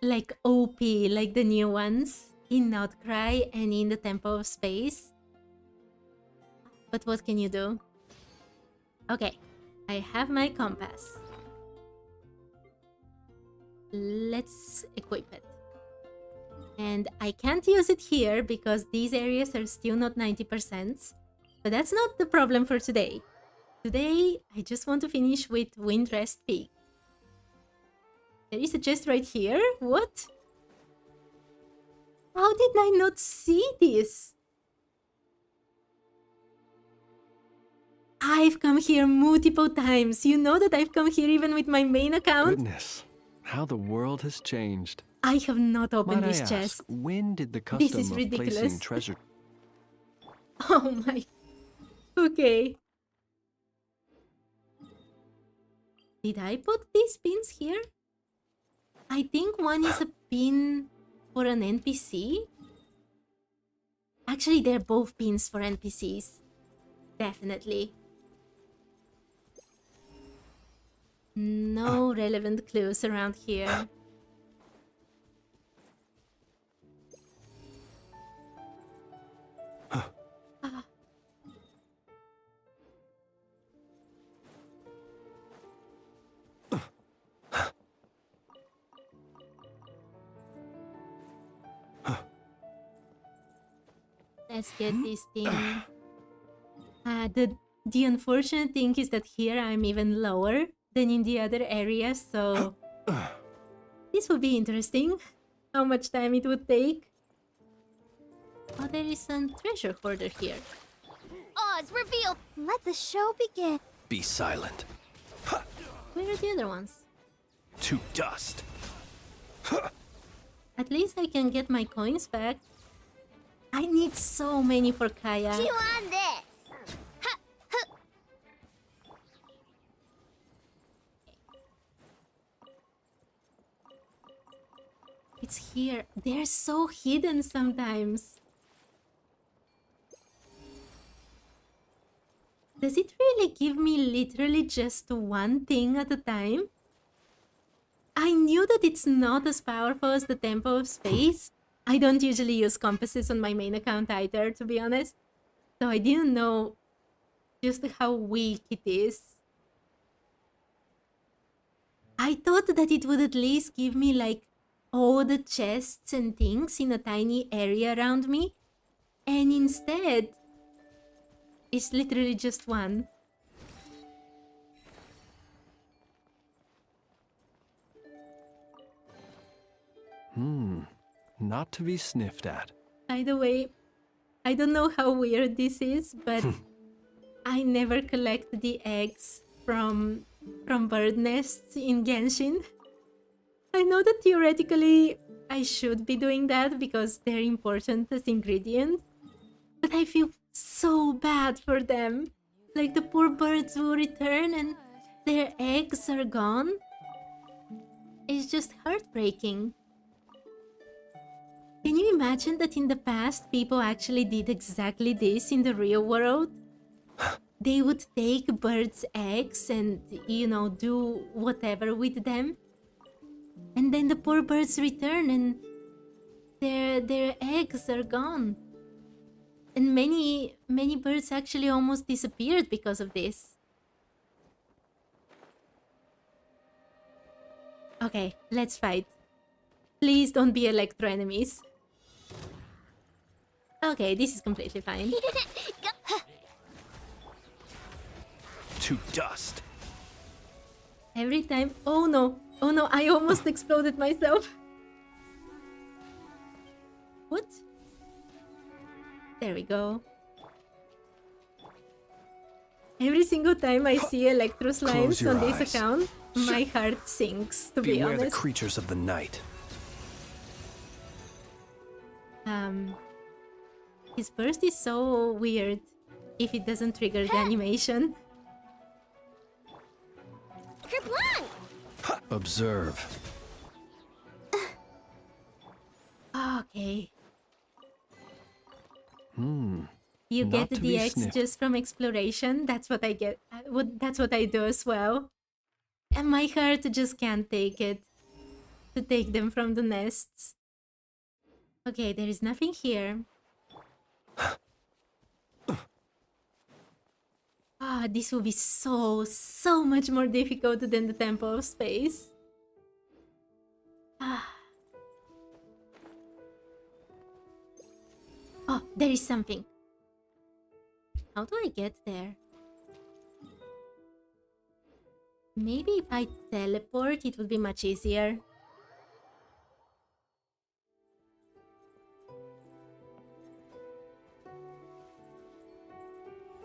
like OP, like the new ones in Outcry and in the Temple of Space. But what can you do? Okay, I have my compass. Let's equip it. And I can't use it here because these areas are still not 90%. But that's not the problem for today. Today, I just want to finish with Windrest Peak. There is a chest right here? What? How did I not see this? I've come here multiple times. You know that I've come here even with my main account? Goodness, how the world has changed. I have not opened Might this I ask, chest. when did the This custom is of ridiculous. placing treasure... Oh my... Okay. Did I put these pins here? I think one is a pin for an NPC. Actually, they're both pins for NPCs. Definitely. No relevant clues around here. Let's get this thing. The unfortunate thing is that here I'm even lower than in the other areas, so this will be interesting. How much time it would take. Oh, there is some treasure hoarder here. Oz, reveal! Let the show begin. Be silent. Where are the other ones? To dust. At least I can get my coins back. I need so many for Kaya. Chew on this! Ha! Huh. It's here. They're so hidden sometimes. Does it really give me literally just one thing at a time? I knew that it's not as powerful as the Temple of Space. I don't usually use compasses on my main account either, to be honest. So I didn't know just how weak it is. I thought that it would at least give me like all the chests and things in a tiny area around me, and instead, it's literally just one. Not to be sniffed at. By the way, I don't know how weird this is, but I never collect the eggs from bird nests in Genshin. I know that theoretically I should be doing that because they're important as ingredients, but I feel so bad for them. Like the poor birds will return and their eggs are gone. It's just heartbreaking. Can you imagine that in the past people actually did exactly this in the real world? They would take birds' eggs and, you know, do whatever with them. And then the poor birds return and their eggs are gone. And many birds actually almost disappeared because of this. Okay, let's fight. Please don't be electro enemies. Okay, this is completely fine. To dust. Every time... Oh no, I almost exploded myself. What? There we go. Every single time I see electro slimes your on this eyes. account, my heart sinks, to be Beware the honest. creatures of the night. His burst is so weird if it doesn't trigger the animation. Observe. Okay. You Not get to the be X sniffed. just from exploration. That's what I get. That's what I do as well. And my heart just can't take it. To take them from the nests. Okay, there is nothing here. Ah, this will be so much more difficult than the Temple of Space. Ah. Oh, there is something. How do I get there? Maybe if I teleport, it would be much easier.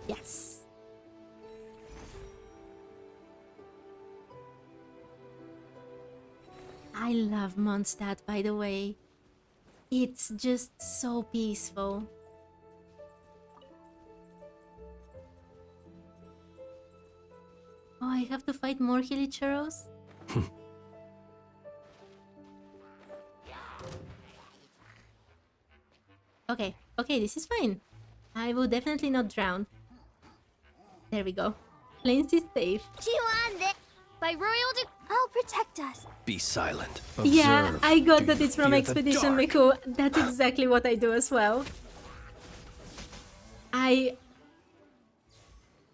Yes. I love Mondstadt, by the way. It's just so peaceful. Oh, I have to fight more Hilichurros? Okay, this is fine. I will definitely not drown. There we go. Plains is safe. By royal I'll protect us. Be silent. Observe. Yeah, I got Do that you it's from fear the Expedition dark? Miku. That's exactly what I do as well. I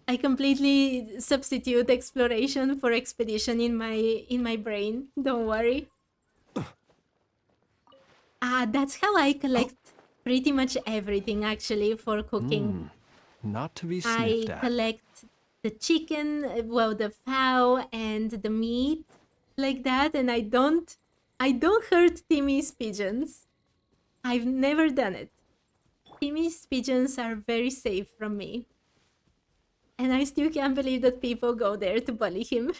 completely substitute exploration for expedition in my brain. Don't worry. That's how I collect pretty much everything actually for cooking. Not to be I sniffed at. collect the chicken, well, the fowl and the meat like that, and I don't hurt Timmy's pigeons. I've never done it. Timmy's pigeons are very safe from me. And I still can't believe that people go there to bully him.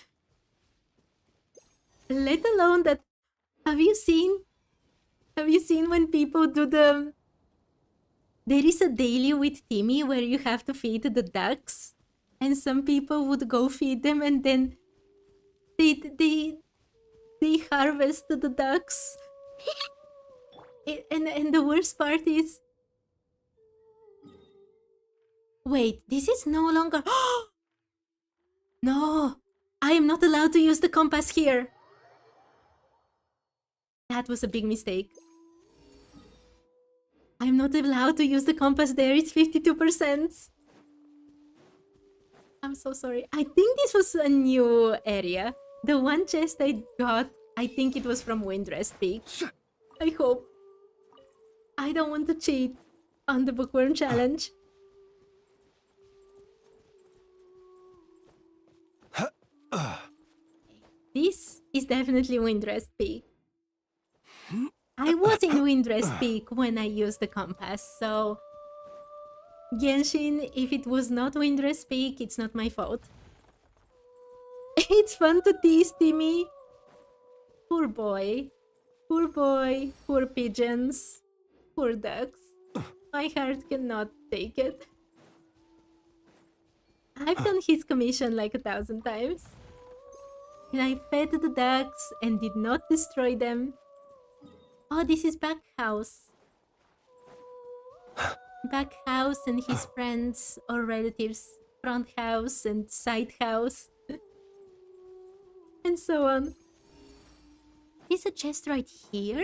Let alone that... Have you seen when people do the... There is a daily with Timmy where you have to feed the ducks. And some people would go feed them and then they harvest the ducks. And the worst part is... Wait, this is no longer... No! I am not allowed to use the compass here. That was a big mistake. I'm not allowed to use the compass there. It's 52%. I'm so sorry. I think this was a new area. The one chest I got I think it was from Windrest Peak. I hope. I don't want to cheat on the Bookworm challenge. This is definitely Windrest Peak. I was in Windrest Peak when I used the compass, so Genshin, if it was not Windrest Peak, it's not my fault. It's fun to tease Timmy. Poor boy. Poor boy. Poor pigeons. Poor ducks. My heart cannot take it. I've done his commission like 1,000 times. And I fed the ducks and did not destroy them. Oh, this is Backhouse. Backhouse and his friends or relatives. Front house and side house. And so on. Is a chest right here?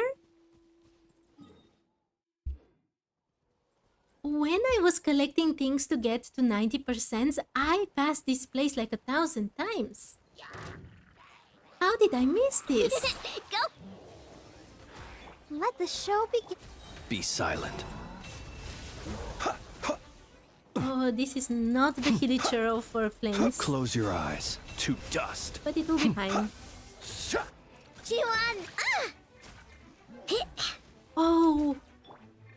When I was collecting things to get to 90%, I passed this place like 1,000 times. How did I miss this? Go! Let the show begin. Be silent. Oh, this is not the Hilichurl for flames, Close your eyes to dust. but it will be fine. Jiwan! Oh,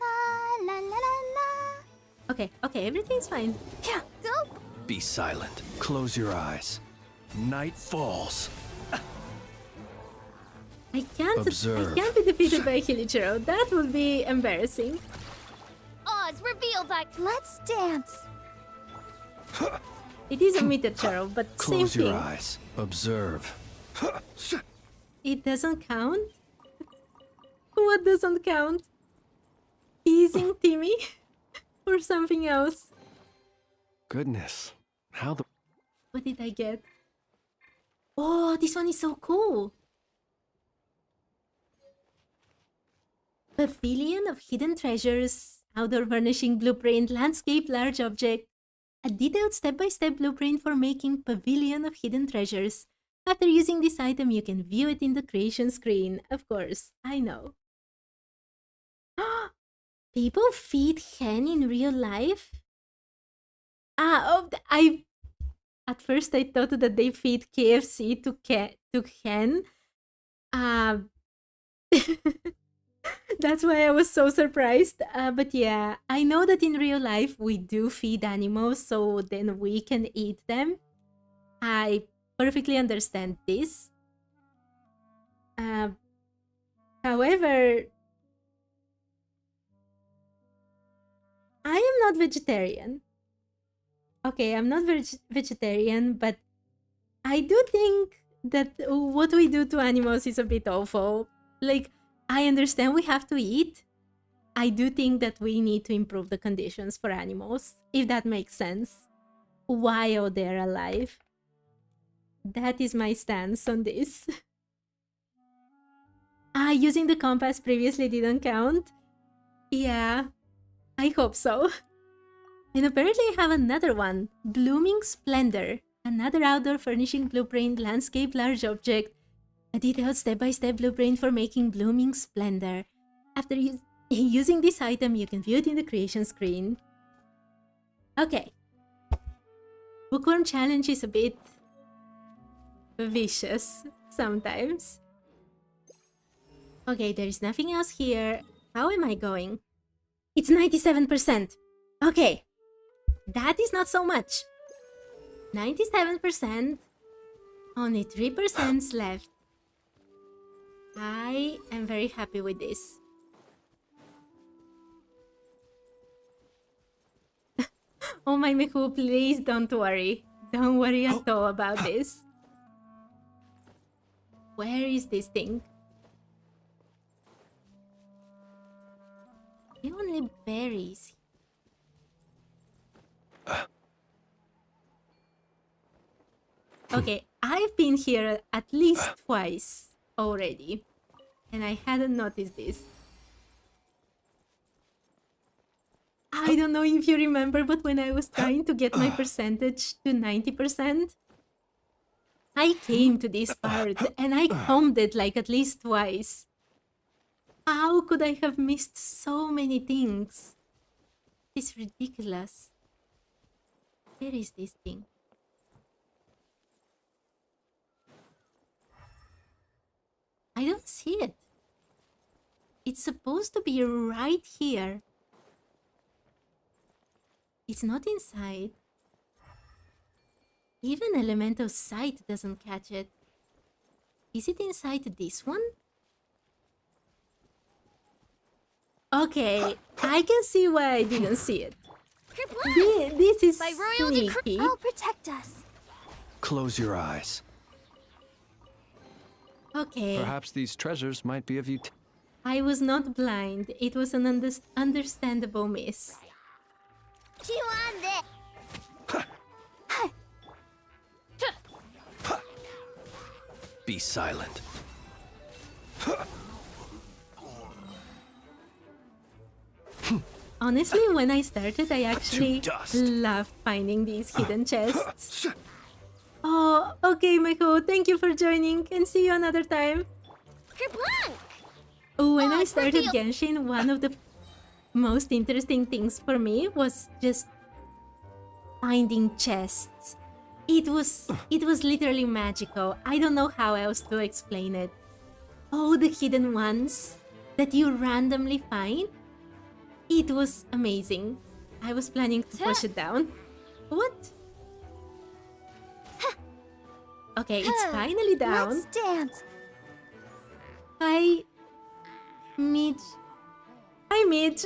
La la la la la. okay, everything's fine. Yeah, go! Be silent. Close your eyes. Night falls. I can't Observe. be defeated by Hilichurl. That would be embarrassing. Oz, reveal that. Let's dance. It is a meter Churl, but Close same your thing. eyes. Observe. It doesn't count? What doesn't count? Teasing Timmy? Or something else? Goodness. How the... What did I get? Oh, this one is so cool! Pavilion of Hidden Treasures, Outdoor Furnishing Blueprint, Landscape Large Object. A detailed step-by-step blueprint for making Pavilion of Hidden Treasures. After using this item, you can view it in the creation screen. Of course, I know. People feed hen in real life? At first I thought that they feed KFC to hen. That's why I was so surprised. But yeah, I know that in real life we do feed animals, so then we can eat them. I perfectly understand this. However, I am not vegetarian. Okay, I'm not vegetarian, but I do think that what we do to animals is a bit awful. Like, I understand we have to eat. I do think that we need to improve the conditions for animals, if that makes sense, while they're alive. That is my stance on this. Using the compass previously didn't count? Yeah, I hope so. And apparently I have another one, Blooming Splendor, another outdoor furnishing blueprint, landscape large object, a detailed step-by-step blueprint for making Blooming Splendor. After using this item, you can view it in the creation screen. Okay. Bookworm challenge is a bit vicious sometimes. Okay, there is nothing else here. How am I going? It's 97%. Okay. That is not so much. 97%. Only 3% left. I am very happy with this. Oh my Miku, please don't worry. Don't worry at all about this. Where is this thing? The only berries. Okay, I've been here at least twice already, and I hadn't noticed this. I don't know if you remember, but when I was trying to get my percentage to 90%, I came to this part and I combed it like at least twice. How could I have missed so many things? It's ridiculous. Where is this thing? I don't see it. It's supposed to be right here. It's not inside. Even elemental sight doesn't catch it. Is it inside this one? Okay, I can see why I didn't see it. This is By royal decree, sneaky. I'll protect us. Close your eyes. Okay, Perhaps these treasures might be of I was not blind. It was an understandable miss. Be silent. Honestly, when I started, I actually dust. loved finding these hidden chests. Oh, okay, Meiko, thank you for joining and see you another time. When I started Genshin, one of the most interesting things for me was just finding chests. It was literally magical. I don't know how else to explain it. Oh, the hidden ones that you randomly find. It was amazing. I was planning to push it down. What? Okay, it's finally down. Let's dance. Hi, Midge. Hi, Midge.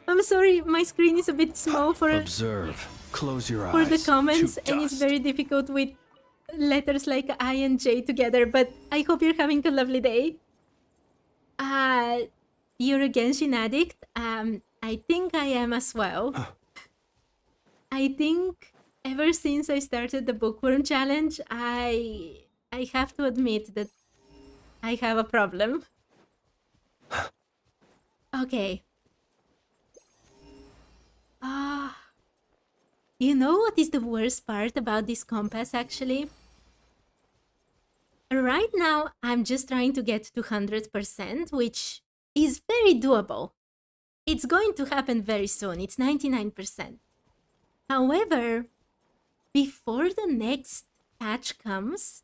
I'm sorry, my screen is a bit small for Observe. Close your for eyes. the comments, Chew and it's dust. very difficult with letters like I and J together. But I hope you're having a lovely day. You're a Genshin addict. I think I am as well. I think ever since I started the Bookworm challenge, I have to admit that I have a problem. Okay. You know what is the worst part about this compass actually? Right now, I'm just trying to get to 100%, which is very doable. It's going to happen very soon. It's 99%. However, before the next patch comes,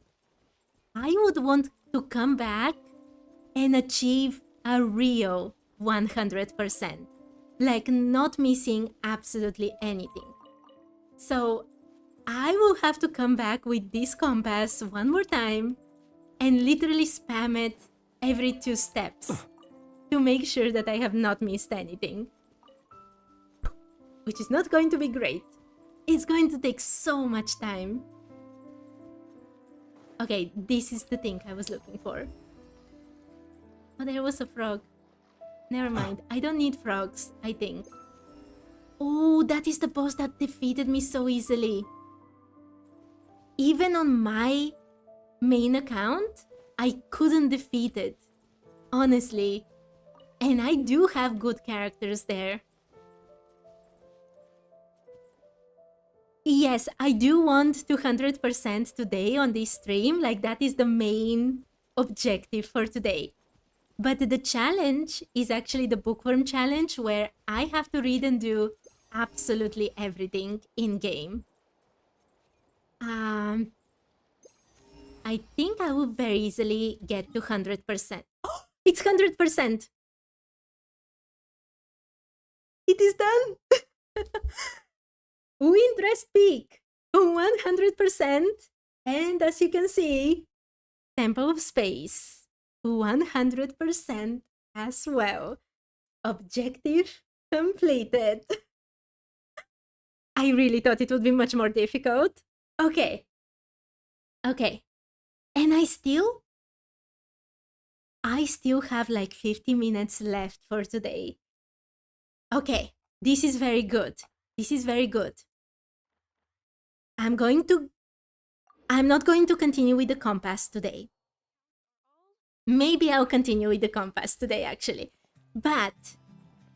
I would want to come back and achieve a real 100%. Like not missing absolutely anything. So I will have to come back with this compass one more time and literally spam it every 2 steps to make sure that I have not missed anything. Which is not going to be great. It's going to take so much time. Okay, this is the thing I was looking for. Oh, there was a frog. Never mind, I don't need frogs, I think. Oh, that is the boss that defeated me so easily. Even on my main account, I couldn't defeat it. Honestly. And I do have good characters there. Yes, I do want 200% today on this stream. Like, that is the main objective for today. But the challenge is actually the Bookworm challenge, where I have to read and do absolutely everything in-game. I think I will very easily get to 100%. Oh, it's 100%! It is done! Windrest Peak! 100%! And as you can see, Temple of Space. 100% as well. Objective completed. I really thought it would be much more difficult. Okay. And I still have like 50 minutes left for today. Okay, this is very good. I'm not going to continue with the compass today. Maybe I'll continue with the compass today, actually. But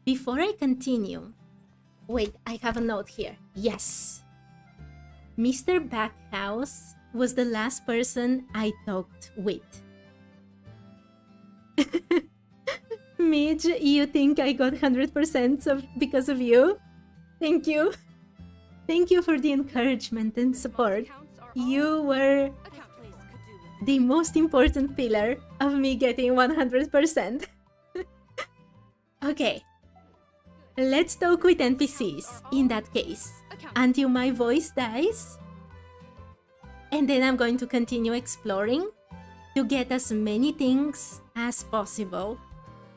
before I continue... Wait, I have a note here. Yes. Mr. Backhouse was the last person I talked with. Midge, you think I got 100% because of you? Thank you. Thank you for the encouragement and support. You were the most important pillar of me getting 100%. Okay. Let's talk with NPCs in that case, until my voice dies. And then I'm going to continue exploring to get as many things as possible.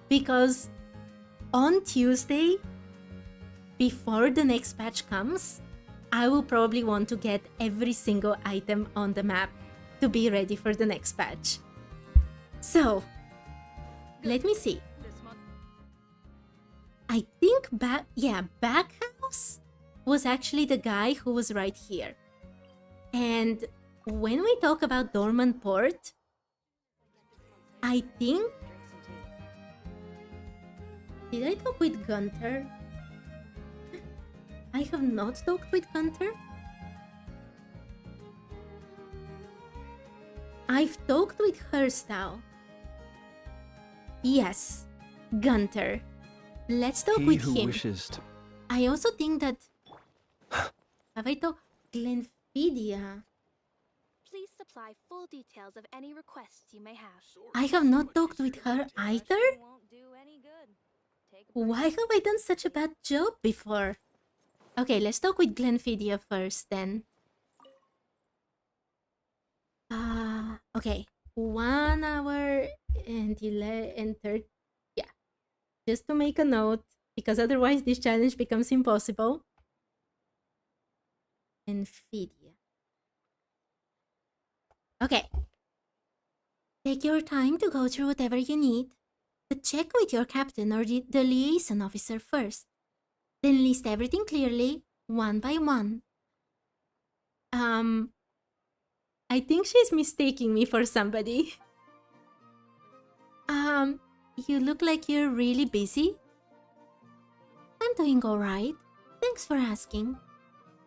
Because on Tuesday, before the next patch comes, I will probably want to get every single item on the map to be ready for the next patch. So, let me see. I think Backhouse was actually the guy who was right here. And when we talk about Dormant Port, I think... Did I talk with Gunter? I have not talked with Gunter. I've talked with Herstyle. Yes, Gunter. Let's talk with He who him. wishes to... I also think that... Have I talked Glenfidia? Please supply full details of any requests you may have. I have not talked with her either? Won't do any good. Take a Why have I done such a bad job before? Okay, let's talk with Glenfidia first then. Okay. 1 hour and 30. Yeah. Just to make a note, because otherwise this challenge becomes impossible. Glenfidia. Okay. Take your time to go through whatever you need, but check with your captain or the liaison officer first. Then list everything clearly, one by one. I think she's mistaking me for somebody. You look like you're really busy. I'm doing alright. Thanks for asking.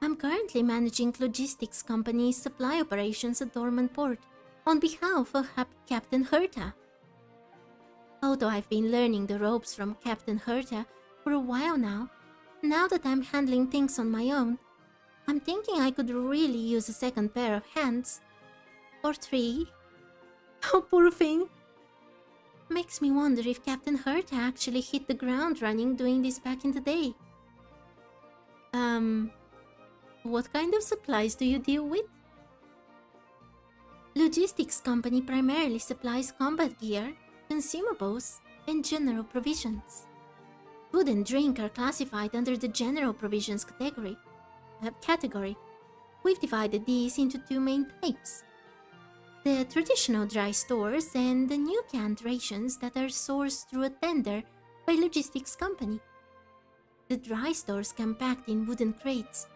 I'm currently managing logistics company's supply operations at Dormant Port on behalf of Captain Herta. Although I've been learning the ropes from Captain Herta for a while now that I'm handling things on my own, I'm thinking I could really use a second pair of hands. Or 3. Oh, poor thing. Makes me wonder if Captain Herta actually hit the ground running doing this back in the day. What kind of supplies do you deal with? Logistics company primarily supplies combat gear, consumables, and general provisions. Food and drink are classified under the general provisions category. We've divided these into 2 main types. The traditional dry stores and the new canned rations that are sourced through a tender by logistics company. The dry stores come packed in wooden crates.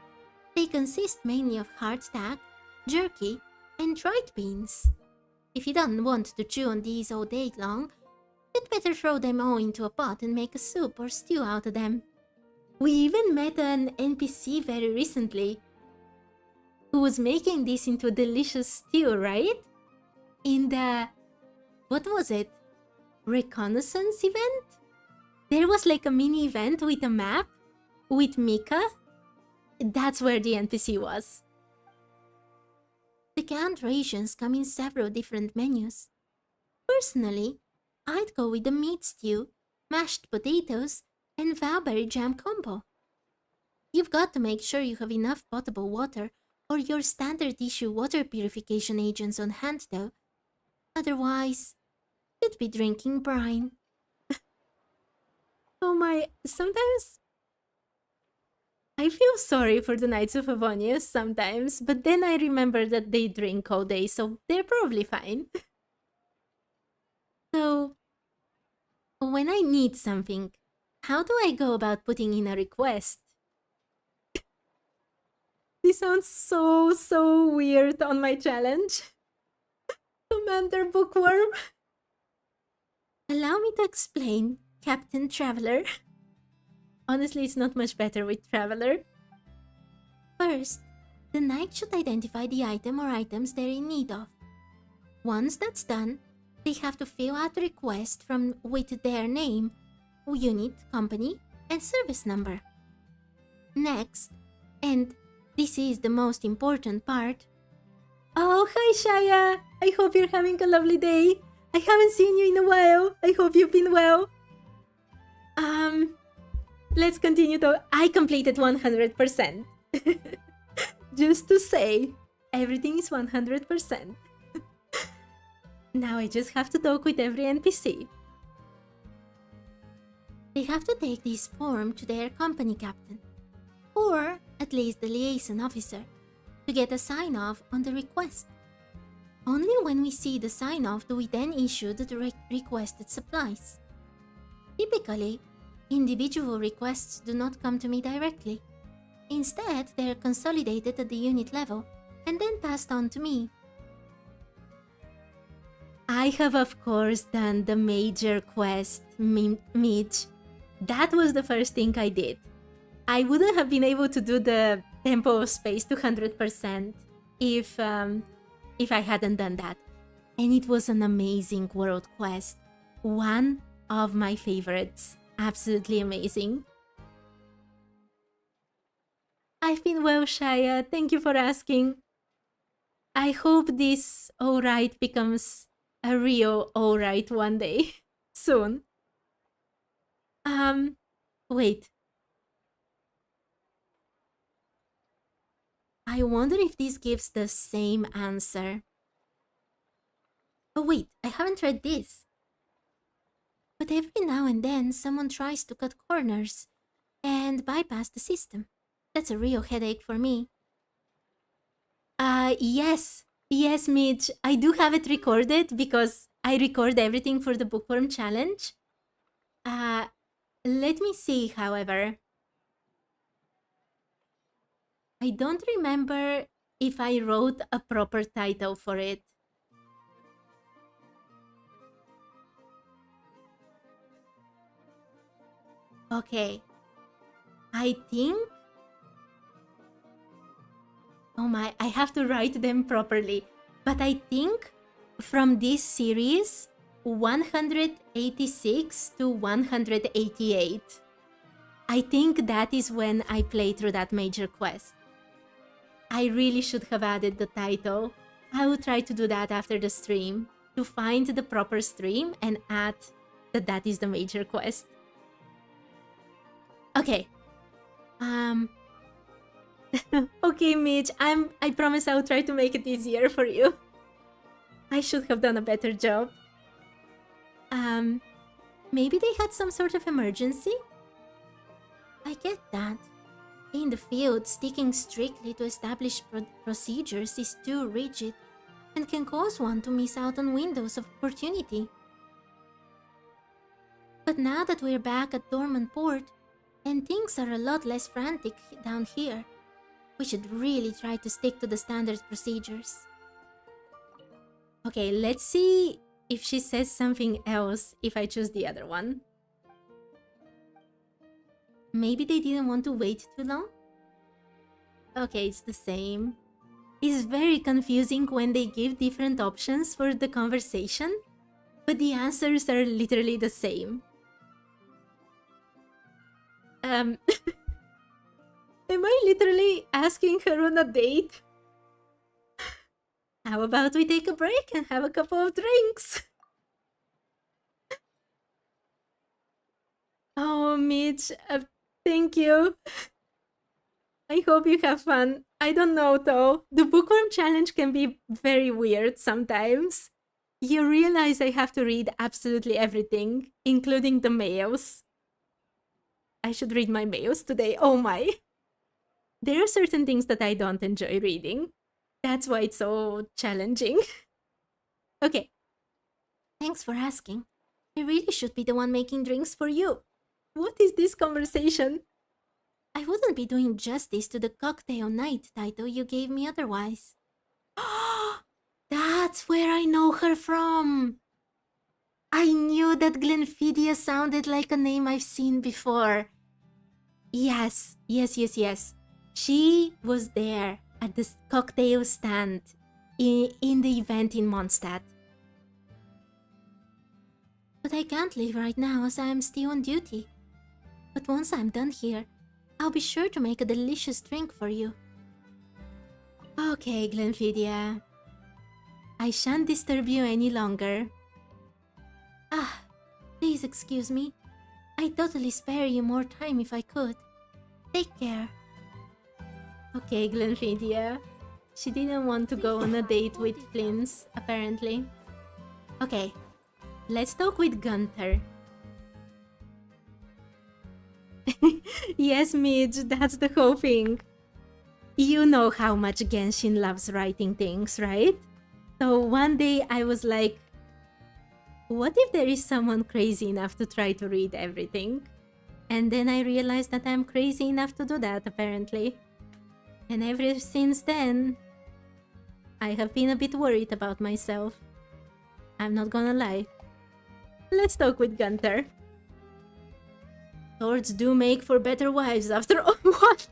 They consist mainly of hardtack, jerky, and dried beans. If you don't want to chew on these all day long, you'd better throw them all into a pot and make a soup or stew out of them. We even met an NPC very recently who was making this into a delicious stew, right? In the... what was it? Reconnaissance event? There was like a mini event with a map with Mika. That's where the NPC was. The canned rations come in several different menus. Personally, I'd go with the meat stew, mashed potatoes, and Valberry jam combo. You've got to make sure you have enough potable water or your standard issue water purification agents on hand though. Otherwise, you'd be drinking brine. Oh my, sometimes I feel sorry for the Knights of Avonius sometimes, but then I remember that they drink all day, so they're probably fine. So, when I need something, how do I go about putting in a request? This sounds so weird on my challenge. Commander Bookworm. Allow me to explain, Captain Traveler. Honestly, it's not much better with Traveler. First, The knight should identify the item or items they're in need of. Once that's done, they have to fill out the request with their name, unit, company, and service number. Next, and this is the most important part. Oh, hi Shaya! I hope you're having a lovely day. I haven't seen you in a while. I hope you've been well. Let's continue though. I completed 100%. Just to say, everything is 100%. Now I just have to talk with every NPC. They have to take this form to their company captain, or at least the liaison officer, to get a sign-off on the request. Only when we see the sign-off do we then issue the requested supplies. Typically, individual requests do not come to me directly. Instead, they are consolidated at the unit level and then passed on to me. I have of course done the major quest, Midge. That was the first thing I did. I wouldn't have been able to do the Temple of Space to 100% if I hadn't done that. And it was an amazing world quest. One of my favorites. Absolutely amazing. I've been well, Shaya. Thank you for asking. I hope this alright becomes a real alright one day. Soon. Wait. I wonder if this gives the same answer. Oh wait, I haven't read this. But every now and then someone tries to cut corners and bypass the system. That's a real headache for me. Yes. Yes, Midge. I do have it recorded because I record everything for the Bookworm challenge. Let me see, however. I don't remember if I wrote a proper title for it. Okay. I think... Oh my, I have to write them properly. But I think from this series, 186 to 188. I think that is when I play through that major quest. I really should have added the title. I will try to do that after the stream, to find the proper stream and add that is the major quest. Okay. Okay, Mitch, I promise I'll try to make it easier for you. I should have done a better job. Maybe they had some sort of emergency? I get that. In the field, sticking strictly to established procedures is too rigid and can cause one to miss out on windows of opportunity. But now that we're back at Dormant Port, and things are a lot less frantic down here, we should really try to stick to the standard procedures. Okay, let's see if she says something else if I choose the other one. Maybe they didn't want to wait too long? Okay, it's the same. It's very confusing when they give different options for the conversation, but the answers are literally the same. Am I literally asking her on a date? How about we take a break and have a couple of drinks? Oh, Mitch, thank you. I hope you have fun. I don't know though. The Bookworm challenge can be very weird sometimes. You realize I have to read absolutely everything, including the mails. I should read my mails today. Oh my. There are certain things that I don't enjoy reading. That's why it's so challenging. Okay. Thanks for asking. I really should be the one making drinks for you. What is this conversation? I wouldn't be doing justice to the Cocktail Night title you gave me otherwise. That's where I know her from. I knew that Glenfiddich sounded like a name I've seen before. Yes. She was there. at the cocktail stand in the event in Mondstadt. But I can't leave right now as I am still on duty. But once I'm done here, I'll be sure to make a delicious drink for you. Okay, Glenfiddia. I shan't disturb you any longer. Ah, please excuse me. I'd totally spare you more time if I could. Take care. Okay, Glenfiddia. She didn't want to go on a date with Flins, apparently. Okay, let's talk with Gunther. Yes, Midge, that's the whole thing. You know how much Genshin loves writing things, right? So one day I was like, what if there is someone crazy enough to try to read everything? And then I realized that I'm crazy enough to do that, apparently. And ever since then, I have been a bit worried about myself. I'm not gonna lie. Let's talk with Gunther. Swords do make for better wives after all. What?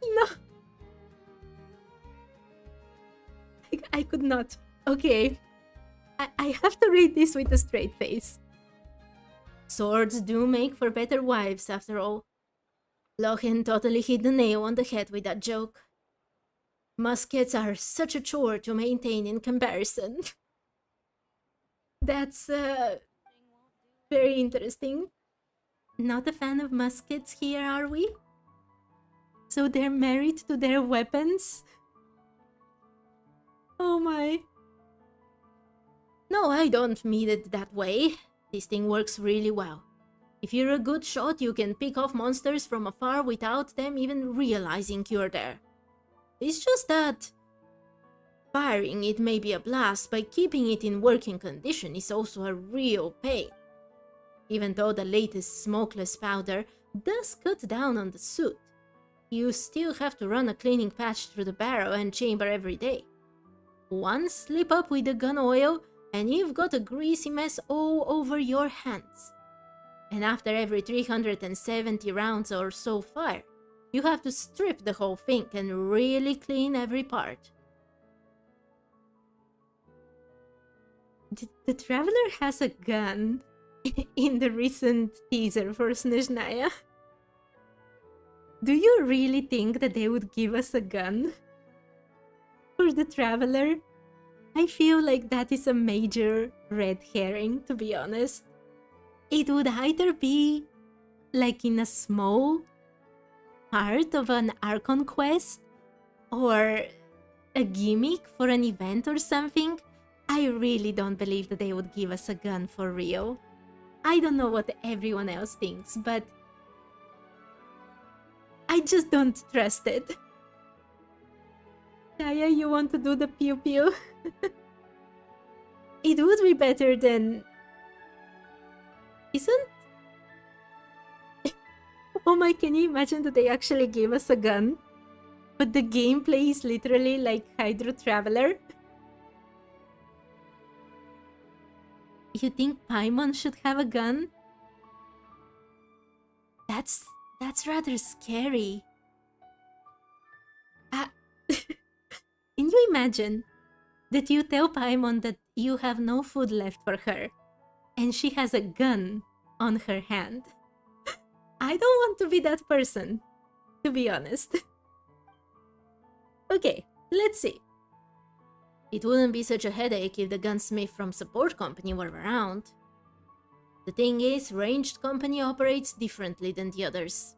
No. I could not. Okay. I have to read this with a straight face. Swords do make for better wives after all. Lochin totally hit the nail on the head with that joke. Muskets are such a chore to maintain in comparison. That's very interesting. Not a fan of muskets here, are we? So they're married to their weapons? Oh my. No, I don't mean it that way. This thing works really well. If you're a good shot, you can pick off monsters from afar without them even realizing you're there. It's just that firing it may be a blast, but keeping it in working condition is also a real pain. Even though the latest smokeless powder does cut down on the suit, you still have to run a cleaning patch through the barrel and chamber every day. One slip up with the gun oil and you've got a greasy mess all over your hands. And after every 370 rounds or so fire, you have to strip the whole thing and really clean every part. The Traveler has a gun in the recent teaser for Snezhnaya. Do you really think that they would give us a gun for the Traveler? I feel like that is a major red herring, to be honest. It would either be like in a small part of an Archon quest or a gimmick for an event or something. I really don't believe that they would give us a gun for real. I don't know what everyone else thinks, but I just don't trust it. Shaya, you want to do the pew pew? It would be better than... Isn't... Oh my, can you imagine that they actually gave us a gun? But the gameplay is literally like Hydro Traveler? You think Paimon should have a gun? That's rather scary. Can you imagine that you tell Paimon that you have no food left for her and she has a gun on her hand? I don't want to be that person, to be honest. Okay, let's see. It wouldn't be such a headache if the gunsmith from support company were around. The thing is, ranged company operates differently than the others.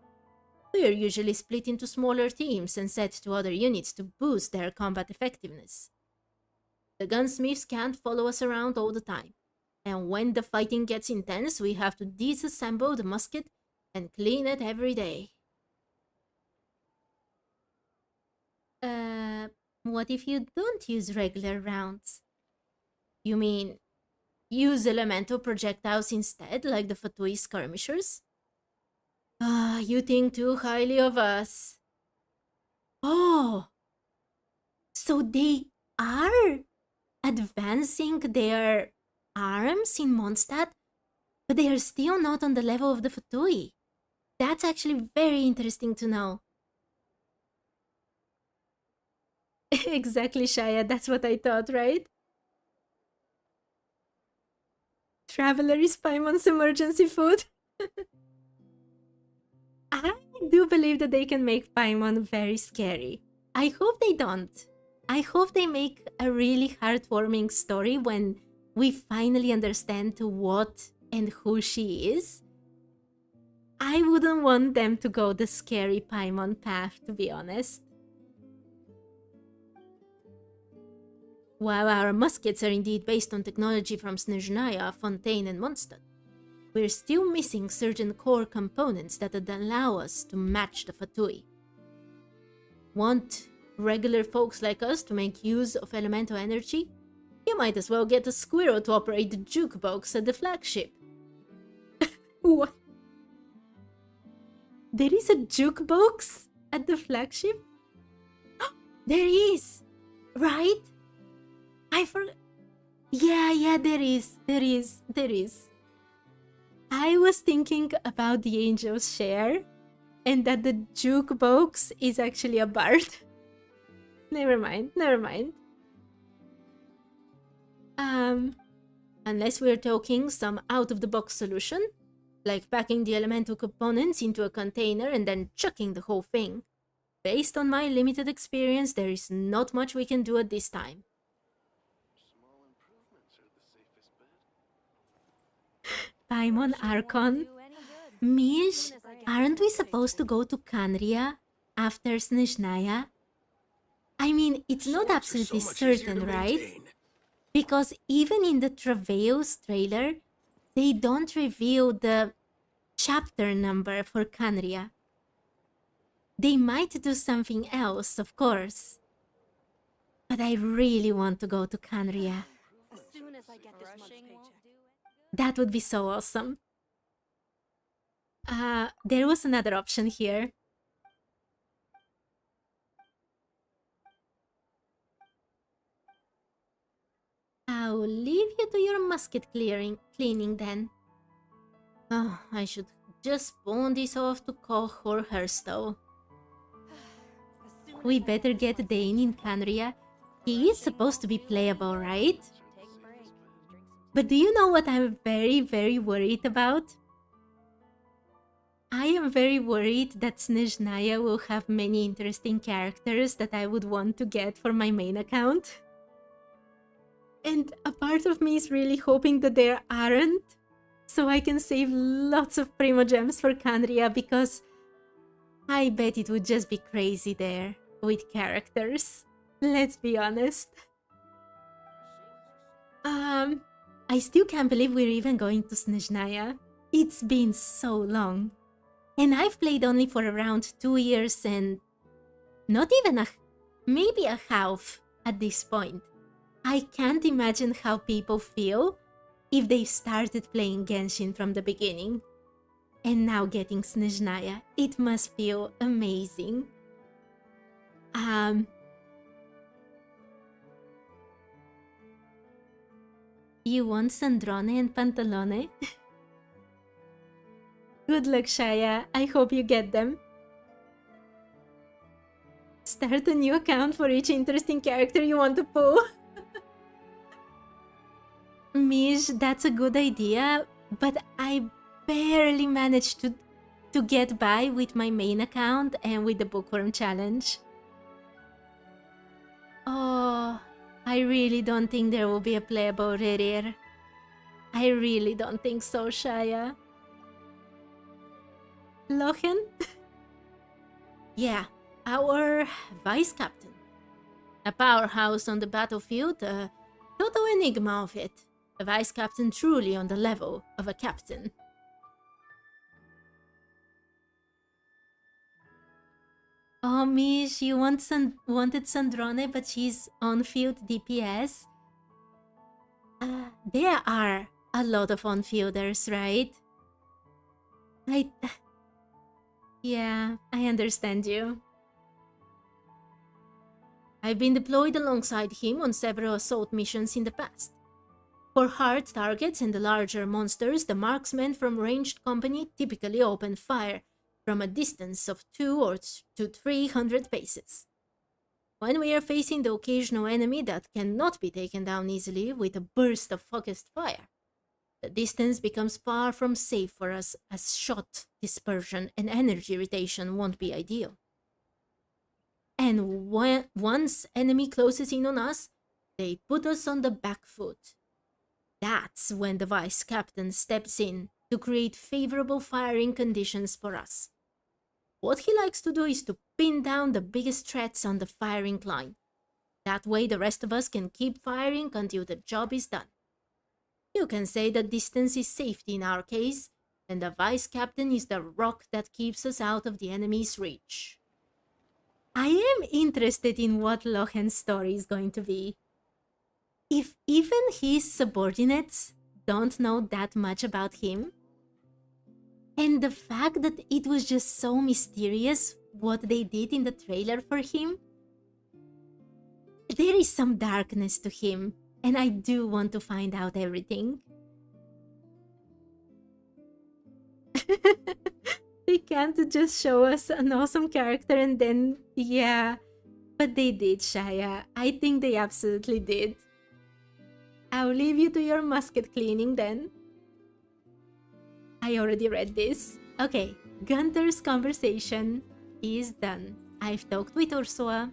We are usually split into smaller teams and set to other units to boost their combat effectiveness. The gunsmiths can't follow us around all the time, and when the fighting gets intense, we have to disassemble the musket and clean it every day. What if you don't use regular rounds? You mean use elemental projectiles instead, like the Fatui skirmishers? Ah, you think too highly of us. Oh, so they are advancing their arms in Mondstadt, but they are still not on the level of the Fatui. That's actually very interesting to know. Exactly, Shaya. That's what I thought, right? Traveler is Paimon's emergency food. I do believe that they can make Paimon very scary. I hope they don't. I hope they make a really heartwarming story when we finally understand what and who she is. I wouldn't want them to go the scary Paimon path, to be honest. While our muskets are indeed based on technology from Snezhnaya, Fontaine, and Mondstadt, we're still missing certain core components that would allow us to match the Fatui. Want regular folks like us to make use of elemental energy? You might as well get a squirrel to operate the jukebox at the flagship. What? There is a jukebox at the flagship? There is! Right? I forgot. Yeah, there is. I was thinking about the angel's share and that the jukebox is actually a bard. Never mind. Unless we're talking some out-of-the-box solution, like packing the elemental components into a container and then chucking the whole thing. Based on my limited experience, there is not much we can do at this time. Paimon Archon. Mish, aren't we supposed to go to Kanria after Snezhnaya? I mean, it's not absolutely certain, right? Because even in the Travails trailer, they don't reveal the chapter number for Kanria. They might do something else, of course. But I really want to go to Kanria. As soon as I get this rushing won't do it. That would be so awesome. There was another option here. I'll leave you to your musket cleaning then. Oh, I should just pawn this off to Koch or Herstow. We better get Dane in Kanria. He is supposed to be playable, right? Take a break. Drink some But do you know what I'm very worried about? I am very worried that Snezhnaya will have many interesting characters that I would want to get for my main account. And a part of me is really hoping that there aren't, so I can save lots of Primogems for Kanria, because I bet it would just be crazy there with characters. Let's be honest. I still can't believe we're even going to Snezhnaya. It's been so long. And I've played only for around 2 years and not even maybe a half at this point. I can't imagine how people feel if they started playing Genshin from the beginning. And now getting Snezhnaya, it must feel amazing. You want Sandrone and Pantalone? Good luck, Shaya. I hope you get them. Start a new account for each interesting character you want to pull. Mish, that's a good idea, but I barely managed to get by with my main account and with the Bookworm challenge. Oh, I really don't think there will be a playable Rerir. I really don't think so, Shaya. Lochen? Yeah, our vice captain. A powerhouse on the battlefield, a total enigma of it. A vice captain truly on the level of a captain. Oh, Mish, you wanted Sandrone, but she's on-field DPS? There are a lot of on-fielders, right? Yeah, I understand you. I've been deployed alongside him on several assault missions in the past. For hard targets and the larger monsters, the marksmen from ranged company typically open fire from a distance of 200 to 300 paces. When we are facing the occasional enemy that cannot be taken down easily with a burst of focused fire, the distance becomes far from safe for us, as shot dispersion and energy rotation won't be ideal. And once enemy closes in on us, they put us on the back foot. That's when the vice captain steps in to create favorable firing conditions for us. What he likes to do is to pin down the biggest threats on the firing line. That way the rest of us can keep firing until the job is done. You can say that distance is safety in our case, and the vice captain is the rock that keeps us out of the enemy's reach. I am interested in what Lohen's story is going to be. If even his subordinates don't know that much about him, and the fact that it was just so mysterious what they did in the trailer for him, there is some darkness to him, and I do want to find out everything. They can't just show us an awesome character and then, yeah. But they did, Shaya. I think they absolutely did. I'll leave you to your musket cleaning then. I already read this. Okay, Gunther's conversation is done. I've talked with Ursula.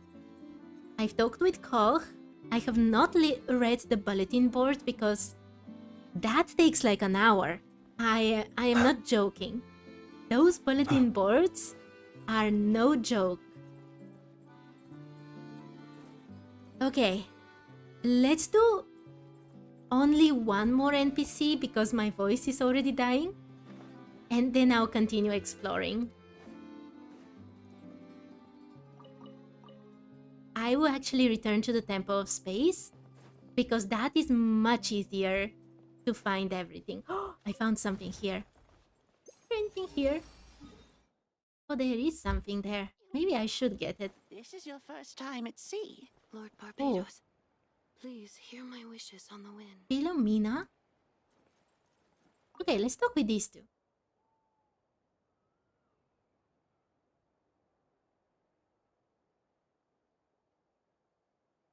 I've talked with Koch. I have not read the bulletin board because that takes like an hour. I am not joking. Those bulletin boards are no joke. Okay, let's do only one more NPC because my voice is already dying. And then I'll continue exploring. I will actually return to the Temple of Space because that is much easier to find everything. Oh, I found something here. Is there anything here? Oh, there is something there. Maybe I should get it. This is your first time at sea. Lord Barbados, please hear my wishes on the wind. Philomena? Okay, let's talk with these two.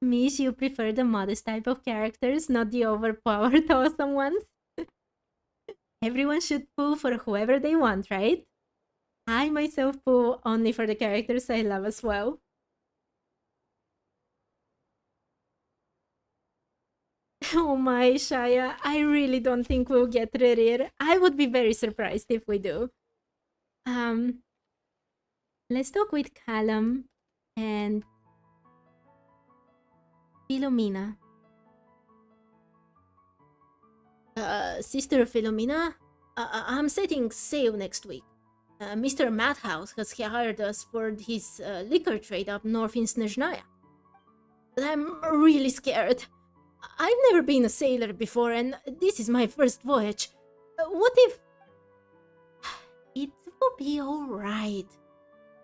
Mish, you prefer the modest type of characters, not the overpowered awesome ones? Everyone should pull for whoever they want, right? I myself pull only for the characters I love as well. Oh my, Shaya, I really don't think we'll get Rerir. I would be very surprised if we do. Let's talk with Callum and Philomena. Sister Philomena, I'm setting sail next week. Mr. Madhouse has hired us for his liquor trade up north in Snezhnaya. But I'm really scared. I've never been a sailor before, and this is my first voyage. What if... It will be alright.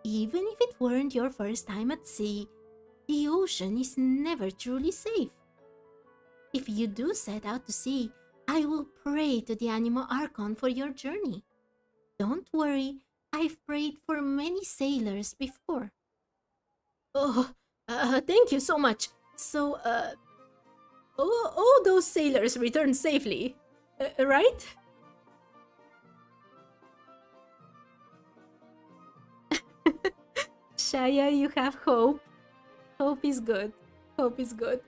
Even if it weren't your first time at sea, the ocean is never truly safe. If you do set out to sea, I will pray to the Animo Archon for your journey. Don't worry, I've prayed for many sailors before. Oh, thank you so much. So, all those sailors returned safely, right? Shaya, you have hope. Hope is good. Hope is good.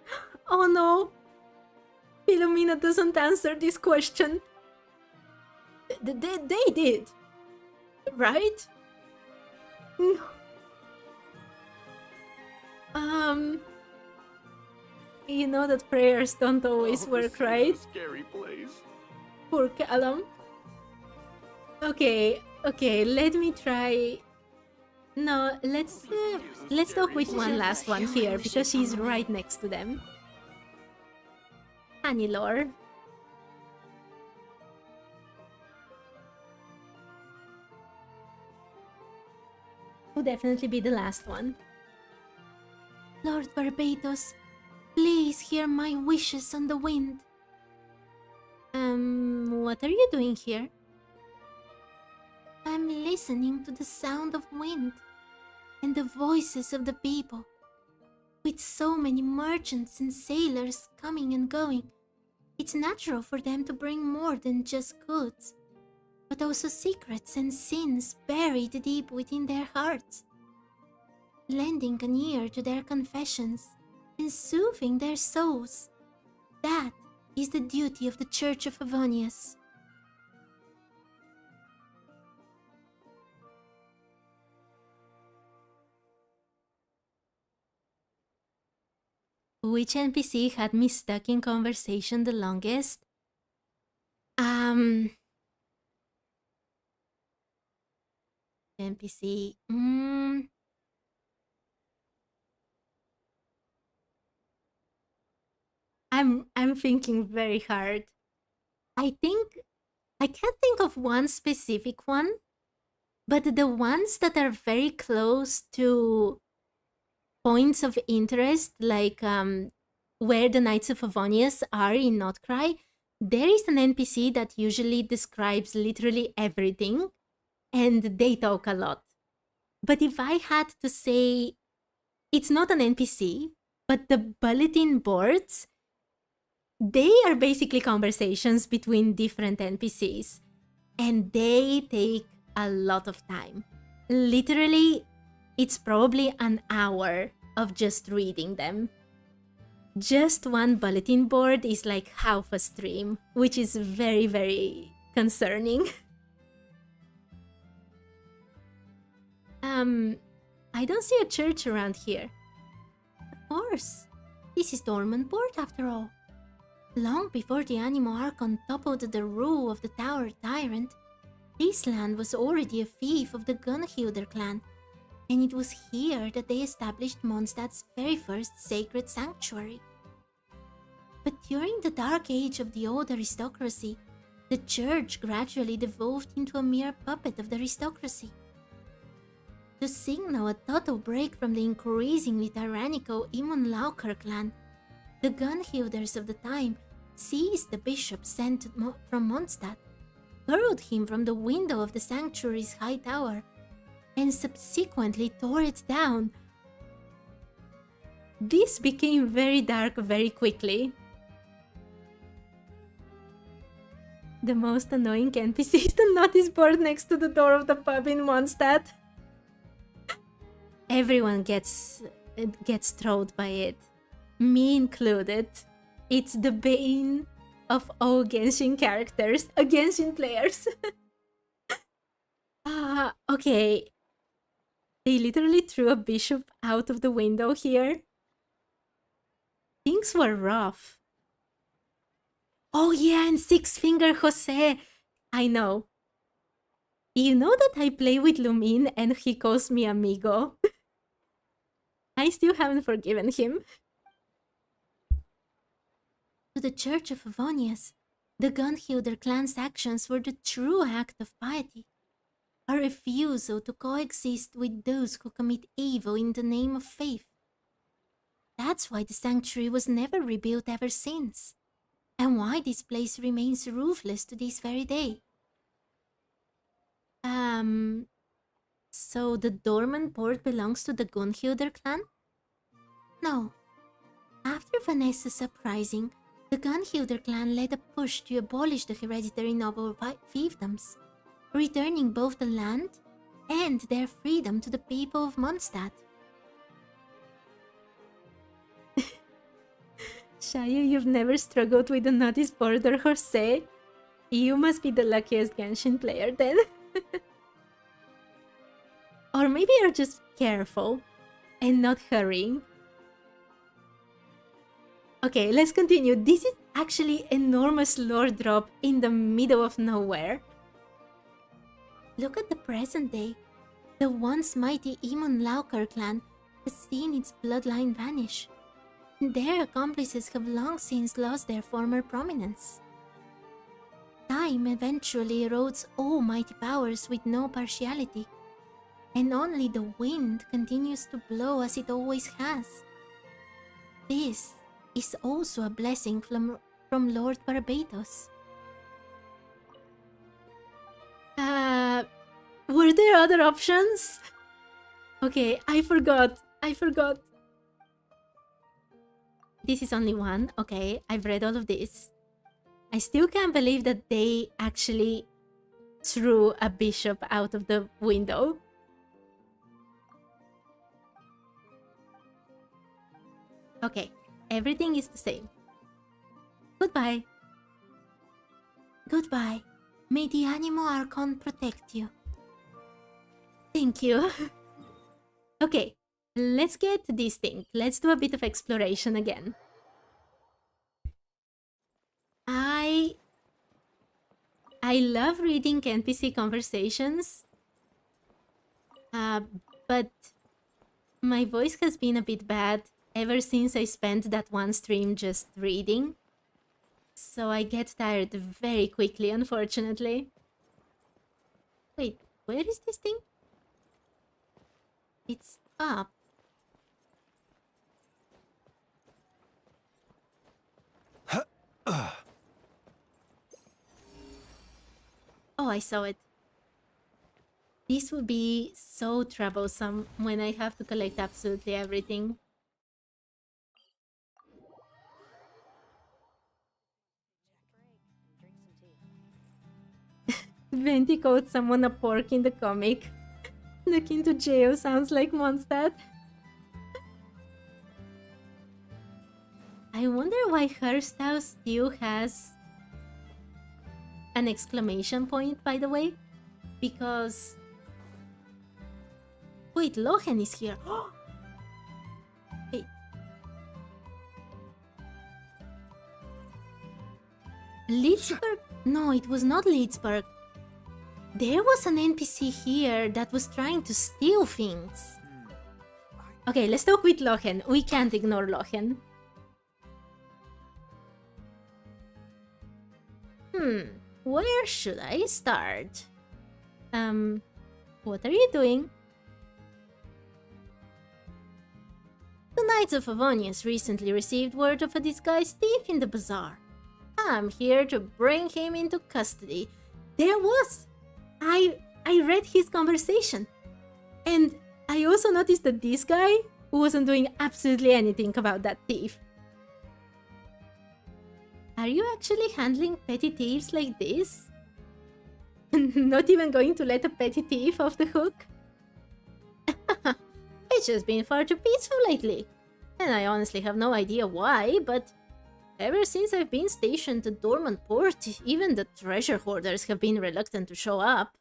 Oh no! Philomena doesn't answer this question. They did, right? No. You know that prayers don't always work, right? Scary place. Poor Callum. Okay, let me try. No, let's talk with one last one here because she's right next to them. Hannelore. Will definitely be the last one. Lord Barbados, please hear my wishes on the wind. What are you doing here? I'm listening to the sound of wind and the voices of the people. With so many merchants and sailors coming and going, it's natural for them to bring more than just goods, but also secrets and sins buried deep within their hearts, lending an ear to their confessions and soothing their souls. That is the duty of the Church of Favonius. Which NPC had me stuck in conversation the longest? NPC. I'm thinking very hard. I can't think of one specific one, but the ones that are very close to points of interest, like where the Knights of Favonius are in Notcry, there is an NPC that usually describes literally everything, and they talk a lot. But if I had to say, it's not an NPC, but the bulletin boards, they are basically conversations between different NPCs, and they take a lot of time. Literally, it's probably an hour of just reading them. Just one bulletin board is like half a stream, which is very, very concerning. I don't see a church around here. Of course, this is Dormant Port after all. Long before the Animo Archon toppled the rule of the Tower Tyrant, this land was already a fief of the Gunhilder clan, and it was here that they established Mondstadt's very first sacred sanctuary. But during the dark age of the old aristocracy, the church gradually devolved into a mere puppet of the aristocracy. To signal a total break from the increasingly tyrannical Imon Lauker clan, the Gunhilders of the time seized the bishop sent from Mondstadt, hurled him from the window of the sanctuary's high tower, and subsequently tore it down. This became very dark very quickly. The most annoying NPC is the notice board next to the door of the pub in Mondstadt. Everyone gets trolled by it, me included. It's the bane of all Genshin characters, Genshin players. Okay. They literally threw a bishop out of the window here. Things were rough. Oh yeah, and Six Finger Jose. I know. You know that I play with Lumin and he calls me amigo. I still haven't forgiven him. To the Church of Favonius, the Gunhilder clan's actions were the true act of piety, a refusal to coexist with those who commit evil in the name of faith. That's why the sanctuary was never rebuilt ever since, and why this place remains roofless to this very day. So the Dormant Port belongs to the Gunhilder clan? No. After Vanessa's uprising, the Gunhilder clan led a push to abolish the hereditary noble fiefdoms, returning both the land and their freedom to the people of Mondstadt. Shaya, you've never struggled with the notice board or Jose? You must be the luckiest Genshin player then. Or maybe you're just careful and not hurrying. Okay, let's continue. This is actually enormous lore drop in the middle of nowhere. Look at the present day. The once mighty Imon Lauker clan has seen its bloodline vanish. Their accomplices have long since lost their former prominence. Time eventually erodes all mighty powers with no partiality, and only the wind continues to blow as it always has. This is also a blessing from Lord Barbatos. Were there other options? Okay, I forgot. This is only one. Okay, I've read all of this. I still can't believe that they actually threw a bishop out of the window. Okay, everything is the same. Goodbye. Goodbye. May the Animo Archon protect you. Thank you. Okay, let's get this thing. Let's do a bit of exploration again. I love reading NPC conversations, but my voice has been a bit bad ever since I spent that one stream just reading. So I get tired very quickly, unfortunately. Wait, where is this thing? It's up. Oh, I saw it. This would be so troublesome when I have to collect absolutely everything. Venti called someone a pork in the comic. Look into jail sounds like Mondstadt. I wonder why her style still has an exclamation point, by the way. Because... Wait, Lohen is here. Wait. Lidsburg? No, it was not Lidsburg. There was an NPC here that was trying to steal things. Okay, let's talk with Lohen. We can't ignore Lohen. Where should I start? What are you doing? The Knights of Favonius recently received word of a disguised thief in the bazaar. I'm here to bring him into custody. There was! I read his conversation. And I also noticed that this guy wasn't doing absolutely anything about that thief. Are you actually handling petty thieves like this? Not even going to let a petty thief off the hook? It's just been far too peaceful lately. And I honestly have no idea why, but ever since I've been stationed at Dormant Port, even the treasure hoarders have been reluctant to show up.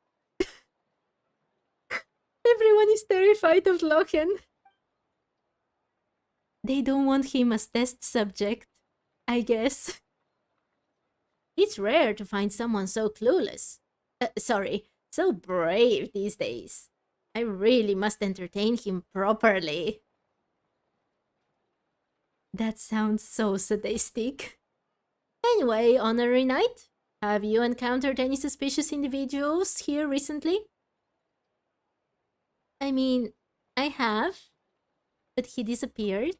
Everyone is terrified of Lochen. They don't want him as test subject, I guess. It's rare to find someone so clueless. So brave these days. I really must entertain him properly. That sounds so sadistic. Anyway, Honorary Knight, have you encountered any suspicious individuals here recently? I mean, I have, but he disappeared.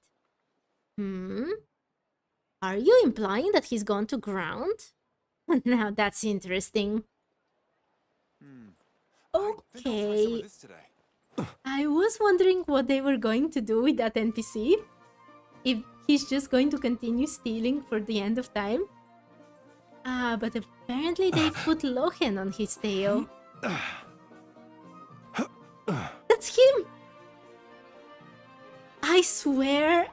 Are you implying that he's gone to ground? Now that's interesting. Okay. I was wondering what they were going to do with that NPC. If he's just going to continue stealing for the end of time. But apparently they've put Lohen on his tail. That's him! I swear,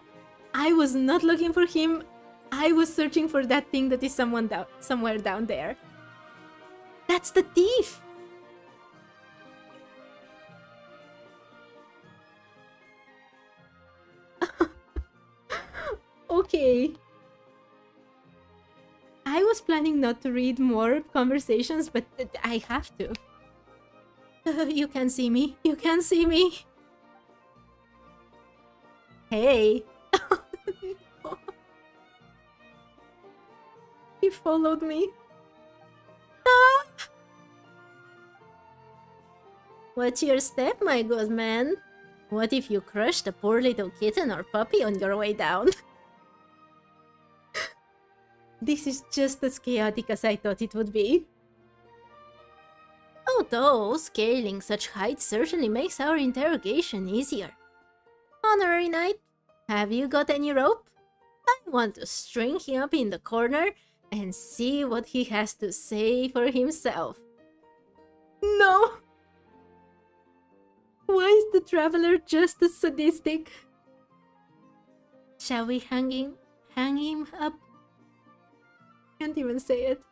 I was not looking for him. I was searching for that thing that is somewhere down there. That's the thief! Okay. I was planning not to read more conversations, but I have to. You can see me. You can see me. Hey. He followed me. Ah! What's your step, my good man? What if you crushed a poor little kitten or puppy on your way down? This is just as chaotic as I thought it would be. Although scaling such heights certainly makes our interrogation easier. Honorary Knight, have you got any rope? I want to string him up in the corner and see what he has to say for himself. No! Why is the traveler just as sadistic? Shall we hang him up? Can't even say it.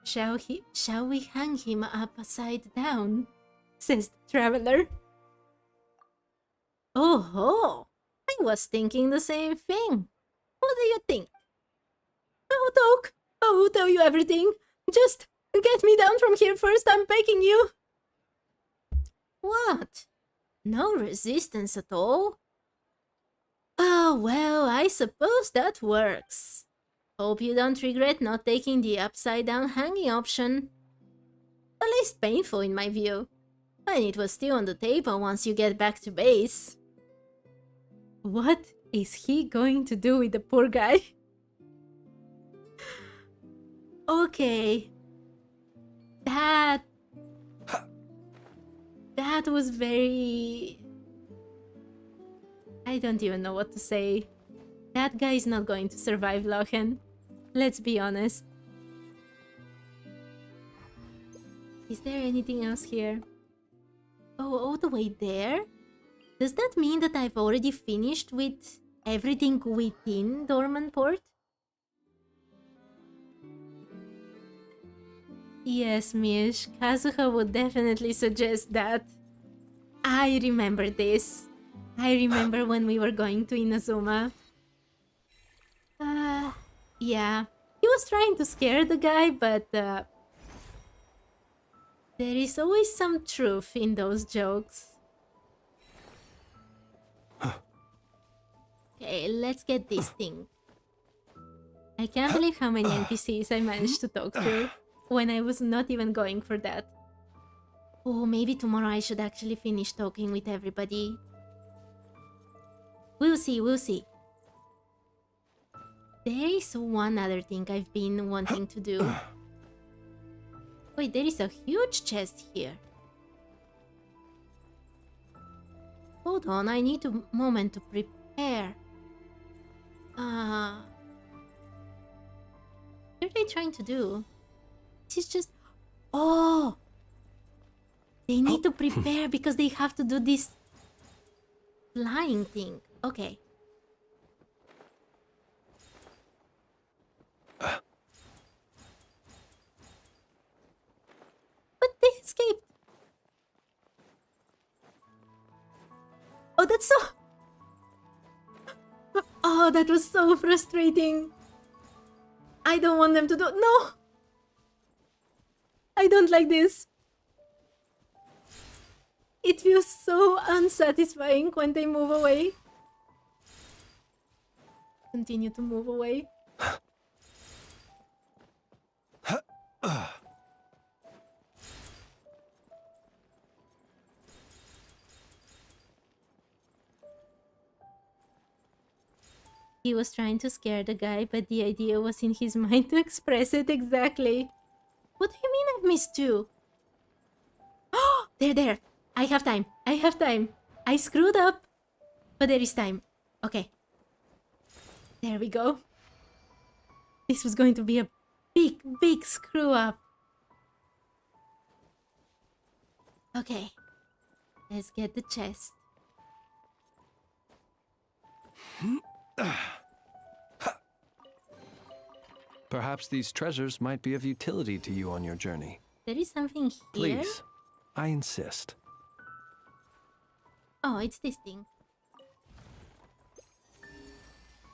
Shall we hang him upside down? Says the traveler. Oh ho! I was thinking the same thing. What do you think? Oh, Doc, I will tell you everything. Just get me down from here first, I'm begging you. What? No resistance at all? Oh, well, I suppose that works. Hope you don't regret not taking the upside-down hanging option. The least painful in my view. And it was still on the table once you get back to base. What is he going to do with the poor guy? Okay. That was very... I don't even know what to say. That guy is not going to survive Lochen. Let's be honest. Is there anything else here? Oh, all the way there? Does that mean that I've already finished with everything within Dorman Port? Yes, Mish, Kazuha would definitely suggest that. I remember this. I remember when we were going to Inazuma. Yeah. He was trying to scare the guy, but there is always some truth in those jokes. Okay, let's get this thing. I can't believe how many NPCs I managed to talk to when I was not even going for that. Oh, maybe tomorrow I should actually finish talking with everybody. We'll see, we'll see. There is one other thing I've been wanting to do. Wait, there is a huge chest here. Hold on, I need a moment to prepare. What are they trying to do? This is just... Oh! They need to prepare because they have to do this flying thing. Okay. But they escaped. Oh, that's so... Oh, that was so frustrating. I don't want them to do... No! I don't like this. It feels so unsatisfying when they move away. Continue to move away. He was trying to scare the guy, but the idea was in his mind to express it exactly. What do you mean I've missed two? Oh, there. I have time. I have time. I screwed up, but there is time. Okay. There we go. This was going to be a big screw up. Okay. Let's get the chest. Perhaps these treasures might be of utility to you on your journey. There is something here. Please, I insist. Oh, it's this thing.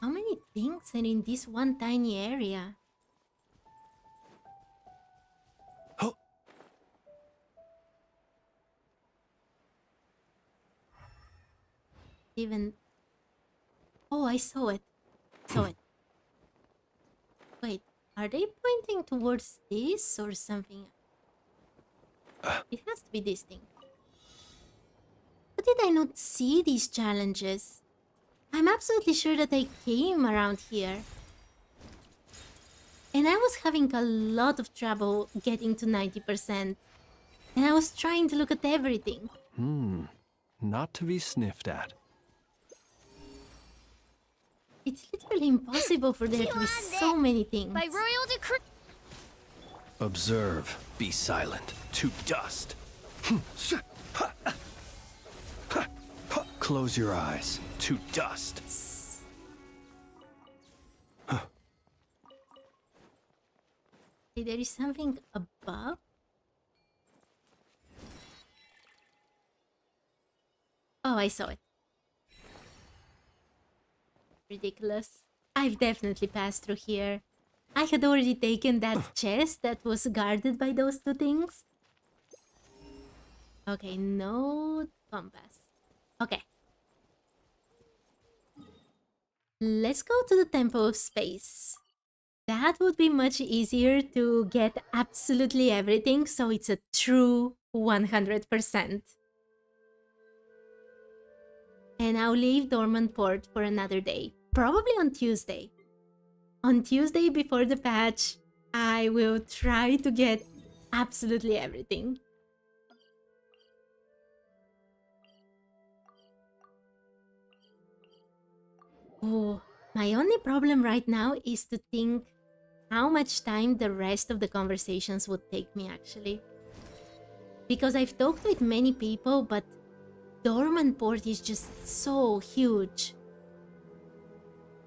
How many things are in this one tiny area? Oh. Even... Oh, I saw it. Wait, are they pointing towards this or something? It has to be this thing. How did I not see these challenges? I'm absolutely sure that I came around here. And I was having a lot of trouble getting to 90%. And I was trying to look at everything. Not to be sniffed at. It's literally impossible for there to be so many things. By royal decree. Observe. Be silent. To dust. Close your eyes. To dust. There is something above. Oh, I saw it. Ridiculous. I've definitely passed through here. I had already taken that chest that was guarded by those two things. Okay, no compass. Okay. Let's go to the Temple of Space. That would be much easier to get absolutely everything, so it's a true 100%. And I'll leave Dormant Port for another day. Probably on Tuesday. On Tuesday before the patch, I will try to get absolutely everything. Oh, my only problem right now is to think how much time the rest of the conversations would take me actually. Because I've talked with many people, but Dormant Port is just so huge.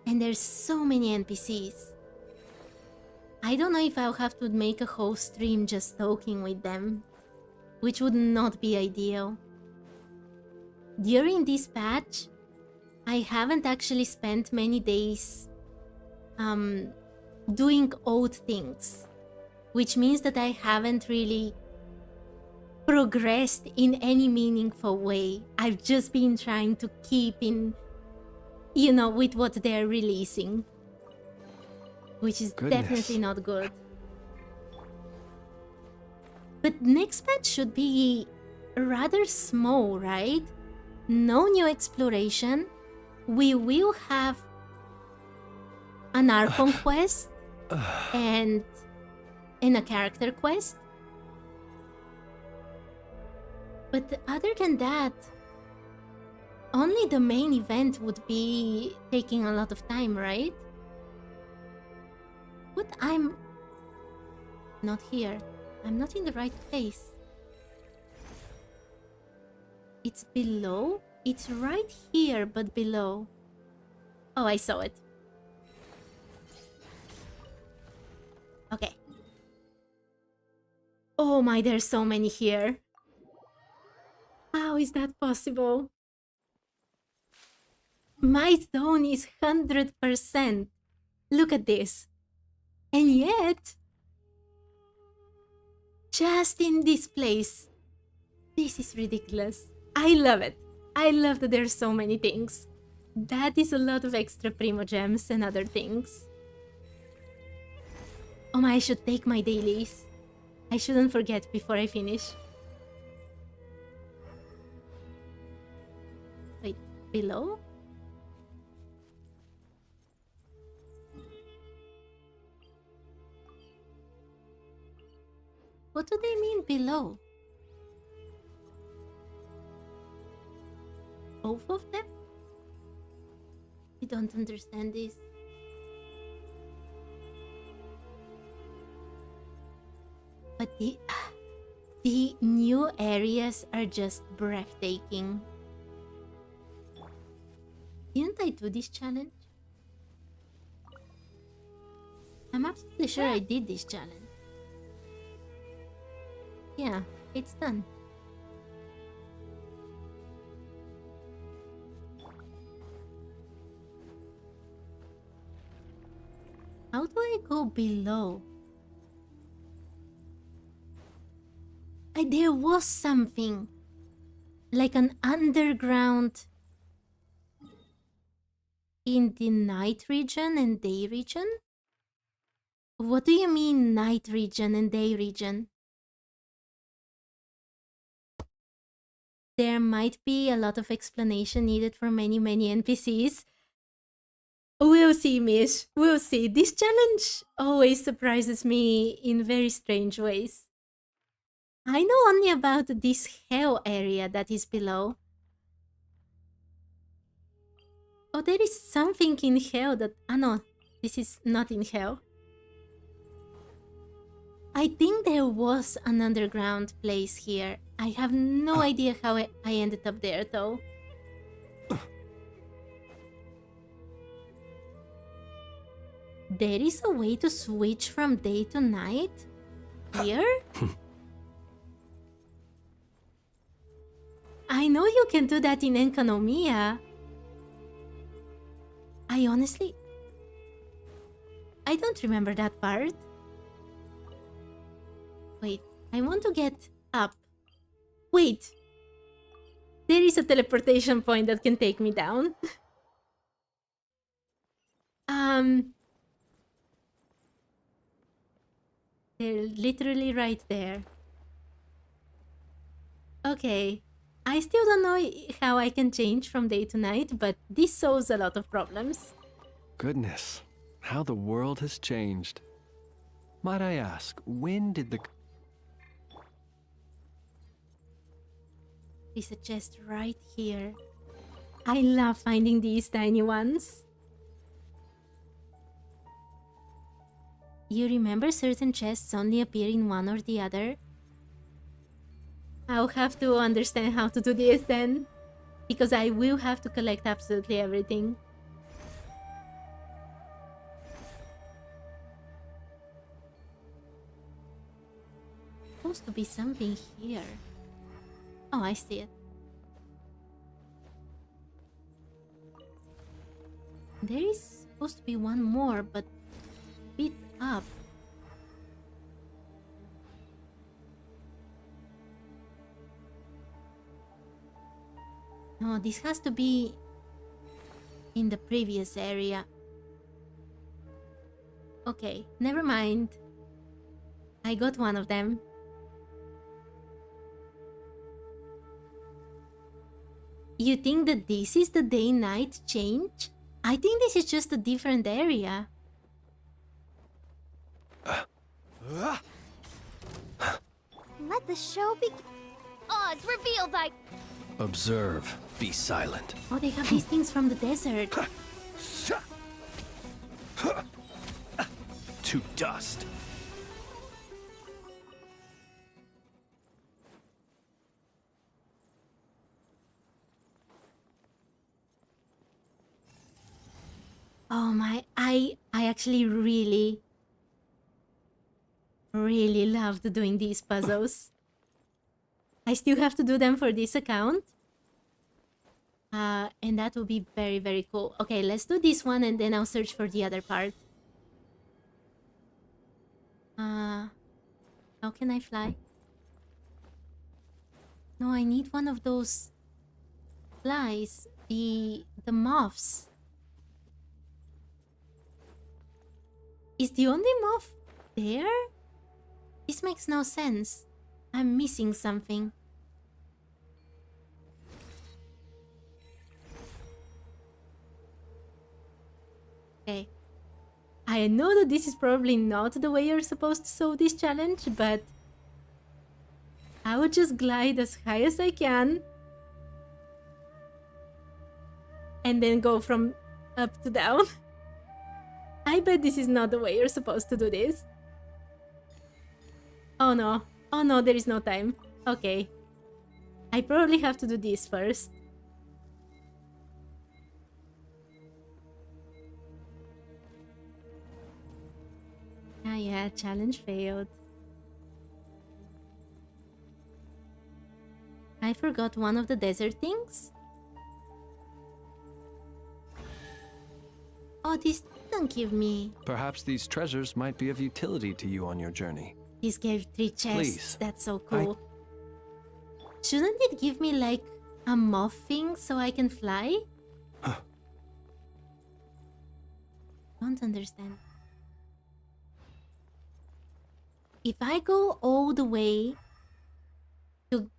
And there's so many NPCs. I don't know if I'll have to make a whole stream just talking with them, which would not be ideal. During this patch, I haven't actually spent many days doing odd things, which means that I haven't really progressed in any meaningful way. I've just been trying to keep in, you know, with what they're releasing, which is definitely not good. But next patch should be rather small, right? No new exploration. We will have an Archon quest and a character quest. But other than that, only the main event would be taking a lot of time, right? But I'm not here. I'm not in the right place. It's below? It's right here, but below. Oh, I saw it. Okay. Oh my, there's so many here. How is that possible? My zone is 100%. Look at this. And yet, just in this place. This is ridiculous. I love it. I love that there's so many things. That is a lot of extra Primo Gems and other things. Oh my, I should take my dailies. I shouldn't forget before I finish. Wait, below? What do they mean below? Both of them? I don't understand this. But the new areas are just breathtaking. Didn't I do this challenge? I'm absolutely sure I did this challenge. Yeah, it's done. How do I go below? There was something like an underground in the night region and day region? What do you mean night region and day region? There might be a lot of explanation needed for many NPCs. We'll see, Mish. We'll see. This challenge always surprises me in very strange ways. I know only about this hell area that is below. Oh, there is something in hell that... Ah, no. This is not in hell. I think there was an underground place here. I have no idea how I ended up there, though. There is a way to switch from day to night? Here? I know you can do that in Enkanomiya. I honestly... I don't remember that part. Wait, I want to get up. Wait! There is a teleportation point that can take me down. They're literally right there. Okay. I still don't know how I can change from day to night, but this solves a lot of problems. Goodness, how the world has changed. Might I ask, when did the... There's a chest right here. I love finding these tiny ones. You remember certain chests only appear in one or the other? I'll have to understand how to do this then. Because I will have to collect absolutely everything. Supposed to be something here. Oh, I see it. There is supposed to be one more, but bit up. No, this has to be in the previous area. Okay, never mind. I got one of them. You think that this is the day-night change? I think this is just a different area. Let the show begin. Oz, reveal thy... Observe, be silent. Oh, they have these things from the desert. To dust. Oh my, I actually really loved doing these puzzles. I still have to do them for this account. And that will be very, very cool. Okay, let's do this one and then I'll search for the other part. How can I fly? No, I need one of those flies. The moths. Is the only moth there? This makes no sense. I'm missing something. Okay. I know that this is probably not the way you're supposed to solve this challenge, but I will just glide as high as I can and then go from up to down. I bet this is not the way you're supposed to do this. Oh no. Oh no, there is no time. Okay. I probably have to do this first. Ah yeah, challenge failed. I forgot one of the desert things. Oh, this didn't give me. Perhaps these treasures might be of utility to you on your journey. This gave 3 chests. Please. That's so cool. Shouldn't it give me like a moth thing so I can fly? Don't understand. If I go all the way to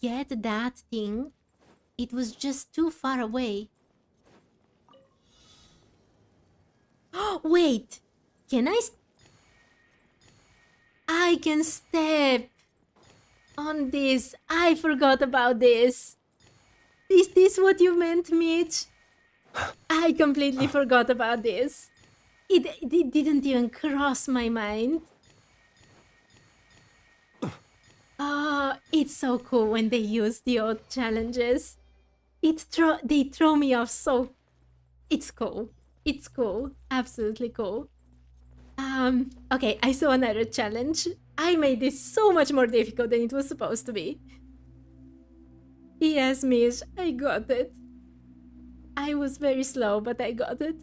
get that thing, it was just too far away. Wait! Can I can step on this. I forgot about this. Is this what you meant, Mitch? I completely forgot about this. It didn't even cross my mind. Oh, it's so cool when they use the odd challenges. They throw me off so... It's cool. It's cool. Absolutely cool. Okay, I saw another challenge. I made this so much more difficult than it was supposed to be. Yes, Mish, I got it. I was very slow, but I got it.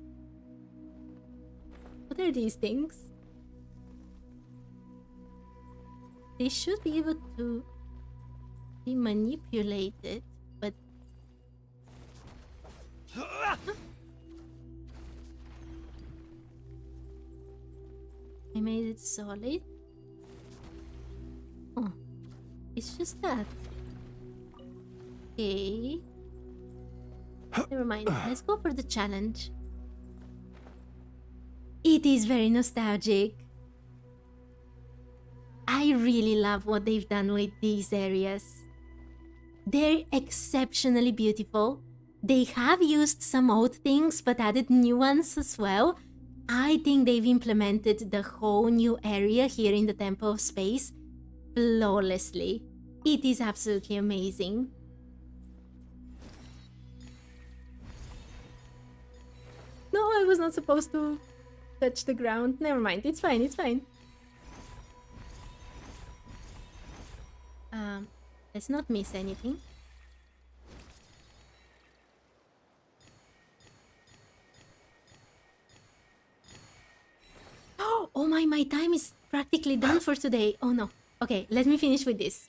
What are these things? They should be able to be manipulated, but... I made it solid. Oh, it's just that. Okay. Never mind. Let's go for the challenge. It is very nostalgic. I really love what they've done with these areas. They're exceptionally beautiful. They have used some old things but added new ones as well. I think they've implemented the whole new area here in the Temple of Space flawlessly. It is absolutely amazing. No, I was not supposed to touch the ground. Never mind, it's fine, it's fine. Let's not miss anything. Oh my time is practically done for today. Oh no. Okay, let me finish with this.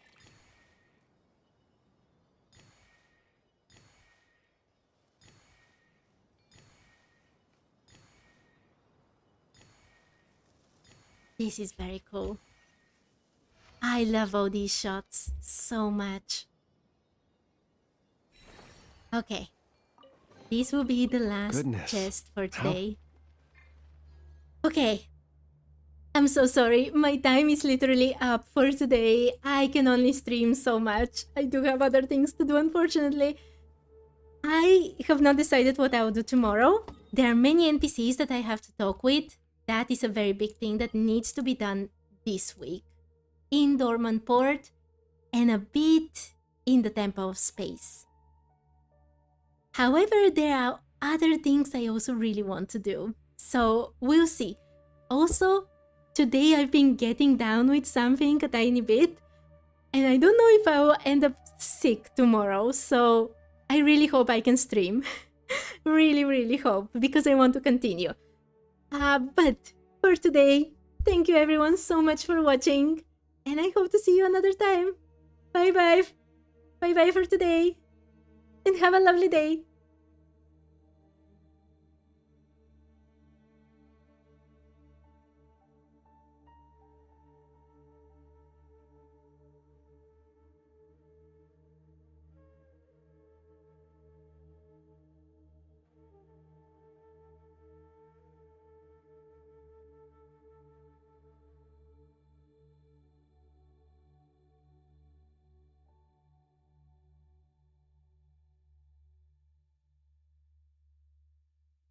This is very cool. I love all these shots so much. Okay. This will be the last chest for today. Okay. I'm so sorry. My time is literally up for today. I can only stream so much. I do have other things to do, unfortunately. I have not decided what I will do tomorrow. There are many NPCs that I have to talk with. That is a very big thing that needs to be done this week. In Dormant Port and a bit in the Temple of Space. However, there are other things I also really want to do. So we'll see. Also, today I've been getting down with something a tiny bit. And I don't know if I will end up sick tomorrow. So I really hope I can stream. really hope. Because I want to continue. But for today, thank you everyone so much for watching. And I hope to see you another time. Bye bye. Bye bye for today. And have a lovely day.